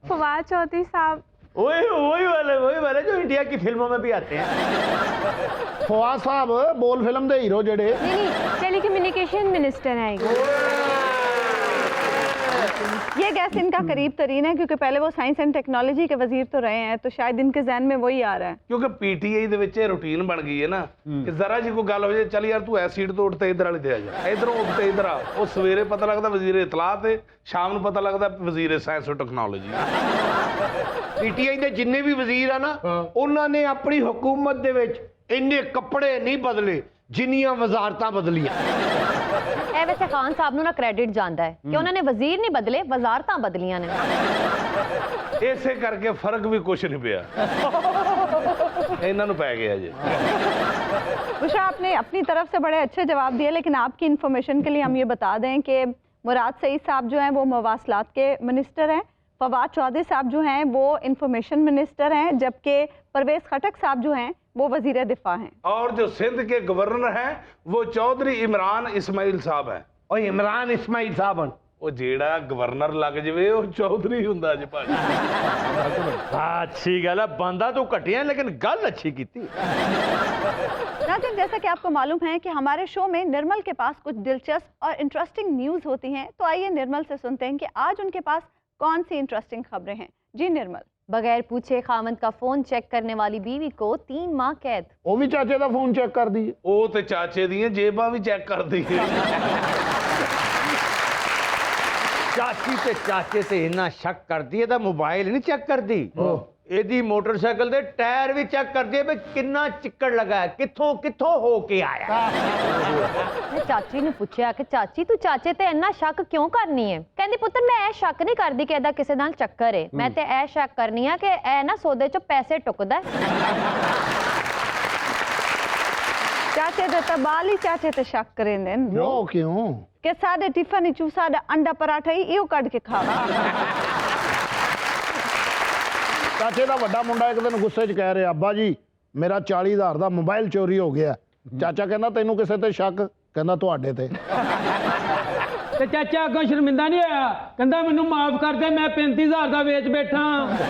Speaker 6: फवाद चौधरी साहब
Speaker 2: वही वाले जो इंडिया की फिल्मों में भी आते हैं।
Speaker 8: ਫਵਾਦ ਸਾਹਿਬ ਬੋਲ ਫਿਲਮ ਦੇ ਹੀਰੋ ਜਿਹੜੇ।
Speaker 6: नहीं टेलीकम्युनिकेशन मिनिस्टर है आई गेस।
Speaker 1: ये गैस इनका करीब तरीन है क्योंकि पहले वो साइंस एंड टेक्नोलॉजी के वजीर तो रहे हैं, तो शायद इनके जहन में वही आ रहा है।
Speaker 4: ਕਿਉਂਕਿ PTI ਦੇ ਵਿੱਚ ਇਹ ਰੂਟੀਨ ਬਣ ਗਈ ਹੈ ਨਾ ਕਿ ਜ਼ਰਾ ਜੀ ਕੋਈ ਗੱਲ ਹੋ ਜਾਏ, ਚੱਲ ਯਾਰ ਤੂੰ ਐਸ ਸੀਟ ਤੋਂ ਉੱਠ ਤੇ ਇੱਧਰ ਵਾਲੀ ਤੇ ਆ ਜਾ, ਇੱਧਰੋਂ ਉੱਠ ਤੇ ਇੱਧਰ ਆ। ਉਹ ਸਵੇਰੇ ਪਤਾ ਲੱਗਦਾ ਵਜ਼ੀਰ ਇਤਲਾਹ ਤੇ ਸ਼ਾਮ ਨੂੰ ਪਤਾ ਲੱਗਦਾ ਵਜ਼ੀਰ ਸਾਇੰਸ ਤੇ ਟੈਕਨੋਲੋਜੀ।
Speaker 10: PTI ਦੇ ਜਿੰਨੇ ਵੀ ਵਜ਼ੀਰ ਆ ਨਾ, ਉਹਨਾਂ ਨੇ ਆਪਣੀ ਹਕੂਮਤ ਦੇ ਵਿੱਚ ਇੰਨੇ ਕੱਪੜੇ ਨਹੀਂ ਬਦਲੇ ਜਿੰਨੀਆਂ ਵਜ਼ਾਰਤਾਂ ਬਦਲੀਆਂ।
Speaker 3: ਇਹ ਵੈਸੇ ਖਾਨ ਸਾਹਿਬ ਨੂੰ ਨਾ ਕ੍ਰੈਡਿਟ ਜਾਂਦਾ ਹੈ ਕਿ ਉਹਨਾਂ ਨੇ ਵਜ਼ੀਰ ਨਹੀਂ ਬਦਲੇ, ਵਜ਼ਾਰਤਾਂ ਬਦਲੀਆਂ ਨੇ।
Speaker 4: ਇਸੇ ਕਰਕੇ ਫਰਕ ਵੀ ਕੁਛ ਨਹੀਂ ਪਿਆ, ਇਹਨਾਂ ਨੂੰ ਪੈ ਗਿਆ ਜੀ।
Speaker 1: उषा, आपने अपनी तरफ से बड़े अच्छे जवाब दिए, लेकिन आपकी इन्फॉर्मेशन के लिए हम ये बता दें कि मुराद सईद साहब जो हैं वो मवासलात के मिनिस्टर हैं, फवाद चौधरी साहब जो हैं वो इंफॉर्मेशन मिनिस्टर हैं, जबकि परवेज खटक साहब जो हैं वो वजीर दिफा हैं।
Speaker 4: और जो सिंध के गवर्नर हैं वो चौधरी इमरान इस्माइल साहब हैं।
Speaker 10: और इमरान इस्माइल साहब
Speaker 4: ਉਹ ਜਿਹੜਾ ਗਵਰਨਰ ਲੱਗ ਜਵੇ ਉਹ ਚੌਧਰੀ ਹੁੰਦਾ ਜੀ ਭਾਜੀ।
Speaker 2: अच्छी गल है, बंदा तो घटिया लेकिन गल अच्छी की।
Speaker 1: नाज़रीन, जैसा कि आपको मालूम है कि हमारे शो में निर्मल के पास कुछ दिलचस्प और इंटरेस्टिंग न्यूज़ होती हैं, तो आइए निर्मल से सुनते हैं कि आज उनके पास कौन सी इंटरेस्टिंग खबरें हैं। जी निर्मल।
Speaker 3: बगैर पूछे खामद का फोन चेक करने वाली बीवी को 3 माह कैद।
Speaker 8: ਉਹ ਵੀ ਚਾਚੇ ਦਾ ਫੋਨ ਚੈੱਕ ਕਰਦੀ ਹੈ।
Speaker 4: ਉਹ ਤੇ ਚਾਚੇ ਦੀਆਂ ਜੇਬਾਂ ਵੀ ਚੈੱਕ ਕਰਦੀ ਹੈ।
Speaker 2: ਚਾਚੀ ਤੇ ਚਾਚੇ ਤੇ ਇੰਨਾ ਸ਼ੱਕ ਕਰਦੀ ਹੈ ਤਾਂ ਮੋਬਾਈਲ ਨਹੀਂ ਚੈੱਕ ਕਰਦੀ, ਇਹਦੀ ਮੋਟਰਸਾਈਕਲ ਦੇ ਟਾਇਰ ਵੀ ਚੈੱਕ ਕਰਦੀ ਹੈ ਵੀ ਕਿੰਨਾ ਚਿੱਕੜ ਲੱਗਾ ਹੈ, ਕਿੱਥੋਂ ਕਿੱਥੋਂ ਹੋ ਕੇ ਆਇਆ।
Speaker 3: मैं चाची ने पूछा कि चाची तू चाचे ते इन्ना शक क्यों करनी है? कहंदी पुत्र मैं ऐ शक नहीं करदी कि एदा किसे नाल चक्कर है, मैं ते ऐ शक करनी है कि ऐ ना सौदे चों पैसे टुकदा है।
Speaker 1: चाचे दे तबाली चाचे ते शक करेंदे न।
Speaker 8: ਉਹ ਕਿਉਂ?
Speaker 1: कि साडे टिफिन चू साडा अंडा पराठा ही इहो कढ के खावा।
Speaker 8: ਚਾਚੇ ਦਾ ਵੱਡਾ ਮੁੰਡਾ ਇੱਕ ਦਿਨ ਗੁੱਸੇ 'ਚ ਕਹਿ ਰਿਹਾ, ਅੱਬਾ ਜੀ ਮੇਰਾ 40,000 ਦਾ ਮੋਬਾਈਲ ਚੋਰੀ ਹੋ ਗਿਆ। ਚਾਚਾ ਕਹਿੰਦਾ ਤੈਨੂੰ ਕਿਸੇ ਤੇ ਸ਼ੱਕ? ਕਹਿੰਦਾ ਤੁਹਾਡੇ ਤੇ।
Speaker 11: ਤੇ ਚਾਚਾ ਅੱਗੋਂ ਸ਼ਰਮਿੰਦਾ ਨਹੀਂ ਹੋਇਆ? ਕਹਿੰਦਾ ਮੈਨੂੰ ਮਾਫ ਕਰ ਦੇ, ਮੈਂ 35,000 ਦਾ ਵੇਚ ਬੈਠਾ।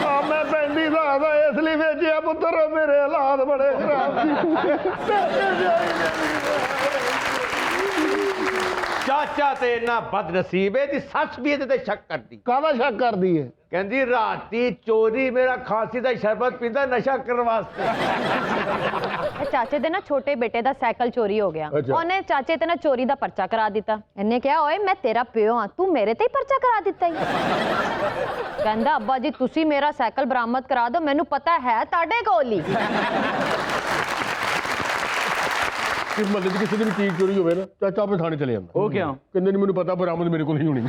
Speaker 8: ਆ ਮੈਂ 35,000 ਦਾ ਇਸ ਲਈ ਵੇਚਿਆ ਪੁੱਤਰ, ਮੇਰੇ ਹਾਲਾਤ ਬੜੇ ਖਰਾਬ
Speaker 2: ਚਾਚਾ ਤੇ ਇੰਨਾ ਬਦਨਸੀਬ ਹੈ, ਇਹਦੀ ਸੱਸ ਵੀ ਇਹਦੇ ਤੇ ਸ਼ੱਕ ਕਰਦੀ।
Speaker 8: ਕਾਹਦਾ ਸ਼ੱਕ ਕਰਦੀ ਹੈ?
Speaker 2: ਕਹਿੰਦੀ ਰਾਤੀ ਚੋਰੀ ਮੇਰਾ ਖਾਂਸੀ ਦਾ ਸ਼ਰਬਤ ਪੀਂਦਾ ਨਸ਼ਾ ਕਰਨ ਵਾਸਤੇ।
Speaker 3: ਚਾਚੇ ਦੇ ਨਾ ਛੋਟੇ ਬੇਟੇ ਦਾ ਸਾਈਕਲ ਚੋਰੀ ਹੋ ਗਿਆ,
Speaker 9: ਅੱਛਾ।
Speaker 3: ਉਹਨੇ ਚਾਚੇ ਤੇ ਨਾ ਚੋਰੀ ਦਾ ਪਰਚਾ ਕਰਾ ਦਿੱਤਾ। ਇਹਨੇ ਕਿਹਾ ਓਏ ਮੈਂ ਤੇਰਾ ਪਿਓ ਆ, ਤੂੰ ਮੇਰੇ ਤੇ ਹੀ ਪਰਚਾ ਕਰਾ ਦਿੱਤਾ ਹੀ। ਕਹਿੰਦਾ ਅੱਬਾ ਜੀ ਤੁਸੀਂ ਮੇਰਾ ਸਾਈਕਲ ਬਰਾਮਦ ਕਰਾ ਦਿਓ, ਮੈਨੂੰ ਪਤਾ ਹੈ ਤੁਹਾਡੇ ਕੋਲ ਹੀ।
Speaker 9: ਕਿ ਮਤਲਬ ਕਿਸੇ ਦੀ ਵੀ ਚੀਜ਼ ਚੋਰੀ ਹੋਵੇ ਨਾ, ਚਾਚਾ ਆਪੇ ਥਾਣੇ ਚਲੇ ਜਾਂਦਾ।
Speaker 7: ਉਹ ਕਿਉਂ?
Speaker 9: ਕਹਿੰਦੇ ਨਹੀਂ ਮੈਨੂੰ ਪਤਾ, ਬਰਾਮਦ ਮੇਰੇ ਕੋਲ ਨਹੀਂ ਹੋਣੀ।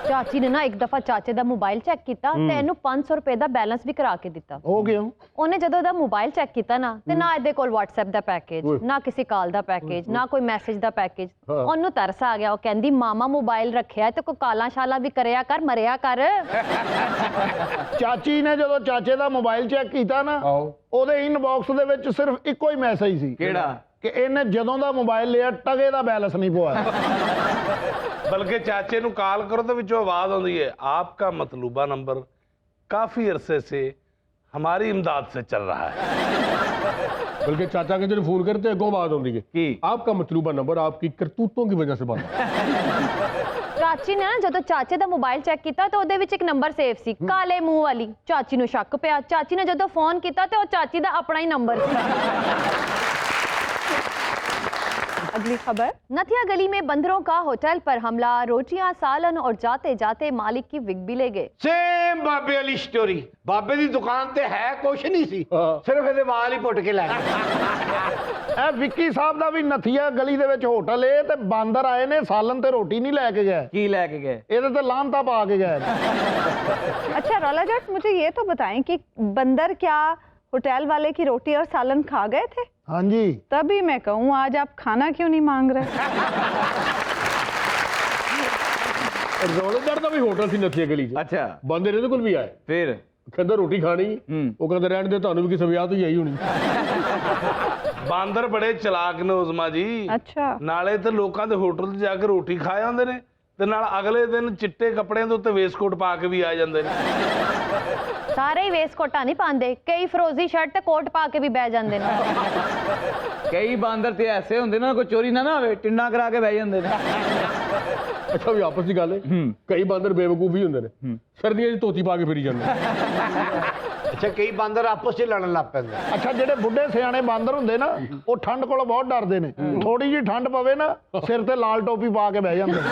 Speaker 3: ਚਾਚੀ ਨੇ ਨਾ ਇੱਕ ਦਫਾ ਚਾਚੇ ਦਾ ਮੋਬਾਈਲ ਚੈੱਕ ਕੀਤਾ ਤੇ ਇਹਨੂੰ 500 ਰੁਪਏ ਦਾ ਬੈਲੈਂਸ ਵੀ ਕਰਾ ਕੇ ਦਿੱਤਾ।
Speaker 8: ਉਹ ਕਿਉਂ?
Speaker 3: ਉਹਨੇ ਜਦੋਂ ਇਹਦਾ ਮੋਬਾਈਲ ਚੈੱਕ ਕੀਤਾ ਨਾ ਤੇ ਨਾ ਇਹਦੇ ਕੋਲ WhatsApp ਦਾ ਪੈਕੇਜ, ਨਾ ਕਿਸੇ ਕਾਲ ਦਾ ਪੈਕੇਜ, ਨਾ ਕੋਈ ਮੈਸੇਜ ਦਾ ਪੈਕੇਜ। ਉਹਨੂੰ ਤਰਸ ਆ ਗਿਆ, ਉਹ ਕਹਿੰਦੀ ਮਾਮਾ ਮੋਬਾਈਲ ਰੱਖਿਆ ਤੇ ਕੋਈ ਕਾਲਾਂ ਸ਼ਾਲਾ ਵੀ ਕਰਿਆ ਕਰ, ਮਰਿਆ ਕਰ।
Speaker 8: ਚਾਚੀ ਨੇ ਜਦੋਂ ਚਾਚੇ ਦਾ ਮੋਬਾਈਲ ਚੈੱਕ ਕੀਤਾ ਨਾ, ਉਹਦੇ ਇਨਬਾਕਸ ਦੇ ਵਿੱਚ ਸਿਰਫ ਇੱਕੋ ਹੀ ਮੈਸੇਜ ਸੀ।
Speaker 7: ਕਿਹੜਾ?
Speaker 8: ਕਿ ਇਹਨੇ ਜਦੋਂ ਦਾ ਮੋਬਾਈਲ ਲਿਆ ਟਗੇ ਦਾ ਬੈਲੈਂਸ ਨਹੀਂ ਪਵਾਇਆ।
Speaker 4: बल्कि चाचे नु कॉल करो तो विचों आवाज आती है, आपका मतलूबा नंबर काफी अरसे से हमारी इमदाद से चल रहा है।
Speaker 9: बल्कि चाचा के जब फोन करते अगों बात होती है कि आपका मतलूबा नंबर आपकी करतूतों की वजह से बंद है।
Speaker 3: ਚਾਚੀ ਨੇ ਨਾ ਜਦੋਂ ਚਾਚੇ ਦਾ ਮੋਬਾਈਲ ਚੈੱਕ ਕੀਤਾ ਤੇ ਉਹਦੇ ਵਿੱਚ ਇੱਕ ਨੰਬਰ ਸੇਵ ਸੀ, ਕਾਲੇ ਮੂੰਹ ਵਾਲੀ। ਚਾਚੀ ਨੂੰ ਸ਼ੱਕ ਪਿਆ, ਚਾਚੀ ਨੇ ਜਦੋਂ ਫੋਨ ਕੀਤਾ ਤੇ ਉਹ ਚਾਚੀ ਦਾ ਆਪਣਾ ਹੀ ਨੰਬਰ ਸੀ।
Speaker 1: अगली खबर।
Speaker 3: नथिया गली में बंदरों का होटल पर हमला, रोटियां सालन और जाते जाते मालिक की विग भी ले गए।
Speaker 10: ਸੇਮ ਬਾਬੇ ਵਾਲੀ ਸਟੋਰੀ। ਬਾਬੇ ਦੀ ਦੁਕਾਨ ਤੇ ਹੈ ਕੁਛ ਨਹੀਂ ਸੀ, ਸਿਰਫ ਇਹਦੇ ਵਾਲ ਹੀ ਪੁੱਟ ਕੇ ਲੈ ਗਏ।
Speaker 8: ਇਹ ਵਿੱਕੀ ਸਾਹਿਬ ਦਾ ਵੀ ਨਥੀਆ ਗਲੀ ਦੇ ਵਿੱਚ ਹੋਟਲ ਏ ਤੇ ਬਾਂਦਰ ਆਏ ਨੇ, ਸਾਲਨ ਤੇ ਰੋਟੀ ਨਹੀਂ ਲੈ ਕੇ ਗਏ।
Speaker 7: ਕੀ ਲੈ ਕੇ ਗਏ?
Speaker 8: ਇਹਦੇ ਤੇ ਲਾਂਤਾ ਪਾ ਕੇ ਗਏ।
Speaker 1: अच्छा रौला जट, मुझे ये तो बताएं कि बंदर क्या होटल वाले की रोटी और सालन खा गए थे?
Speaker 8: हाँ जी।
Speaker 1: तभी मैं कहूँ आज आप खाना क्यों नहीं मांग रहे?
Speaker 9: ਰੌਲੇਦਾਰ ਦਾ ਵੀ ਹੋਟਲ ਸੀ ਨਥੀਆ ਗਲੀ 'ਚ।
Speaker 7: ਅੱਛਾ,
Speaker 9: ਬੰਦੇ ਇਹਦੇ ਕੋਲ ਵੀ ਆਏ,
Speaker 7: ਫਿਰ
Speaker 9: ਕਹਿੰਦਾ ਰੋਟੀ ਖਾਣੀ। ਉਹ ਕਹਿੰਦਾ ਰਹਿਣ ਦੇ, ਤੁਹਾਨੂੰ ਵੀ ਕਿਸੇ ਵਿਆਹ ਤੋਂ ਹੀ ਆਈ ਹੋਣੀ।
Speaker 4: ਬਾਂਦਰ ਬੜੇ ਚਲਾਕ ਨੇ ਉਸਮਾ ਜੀ।
Speaker 1: ਅੱਛਾ।
Speaker 4: ਨਾਲੇ ਤੇ ਲੋਕਾਂ ਦੇ ਹੋਟਲ 'ਚ ਜਾ ਕੇ ਰੋਟੀ ਖਾ ਜਾਂਦੇ ਨੇ ਤੇ ਨਾਲ ਅਗਲੇ ਦਿਨ ਚਿੱਟੇ ਕੱਪੜਿਆਂ ਦੇ ਉੱਤੇ ਵੇਸਕੋਟ ਪਾ ਕੇ ਵੀ ਆ ਜਾਂਦੇ ਨੇ।
Speaker 3: ਸਾਰੇ ਹੀ ਵੇਸਕੋਟਾਂ ਨਹੀਂ ਪਾਉਂਦੇ, ਕਈ ਫਰੋਜ਼ੀ ਸ਼ਰਟ ਤੇ ਕੋਟ ਪਾ ਕੇ ਵੀ ਬਹਿ ਜਾਂਦੇ ਨੇ।
Speaker 7: ਕਈ ਬਾਂਦਰ ਤੇ ਐਸੇ ਹੁੰਦੇ ਨੇ ਕੋਈ ਚੋਰੀ ਨਾ ਹੋਵੇ, ਟਿੰਡਾ ਕਰਾ ਕੇ ਬਹਿ ਜਾਂਦੇ ਨੇ।
Speaker 9: ਅੱਛਾ ਵੀ ਆਪਸ ਦੀ ਗੱਲ ਹੈ, ਕਈ ਬਾਂਦਰ ਬੇਵਕੂਫ ਵੀ ਹੁੰਦੇ ਨੇ, ਸਰਦੀਆਂ 'ਚ ਧੋਤੀ ਪਾ ਕੇ ਫਿਰੀ ਜਾਂਦੇ।
Speaker 10: ਅੱਛਾ, ਕਈ ਬਾਂਦਰ ਆਪਸ 'ਚ ਲੜਨ ਲੱਗ ਪੈਂਦੇ।
Speaker 8: ਅੱਛਾ, ਜਿਹੜੇ ਬੁੱਢੇ ਸਿਆਣੇ ਬਾਂਦਰ ਹੁੰਦੇ ਨਾ, ਉਹ ਠੰਡ ਕੋਲੋਂ ਬਹੁਤ ਡਰਦੇ ਨੇ। ਥੋੜੀ ਜਿਹੀ ਠੰਡ ਪਵੇ ਨਾ, ਸਿਰ ਤੇ ਲਾਲ ਟੋਪੀ ਪਾ ਕੇ ਬਹਿ ਜਾਂਦੇ ਨੇ।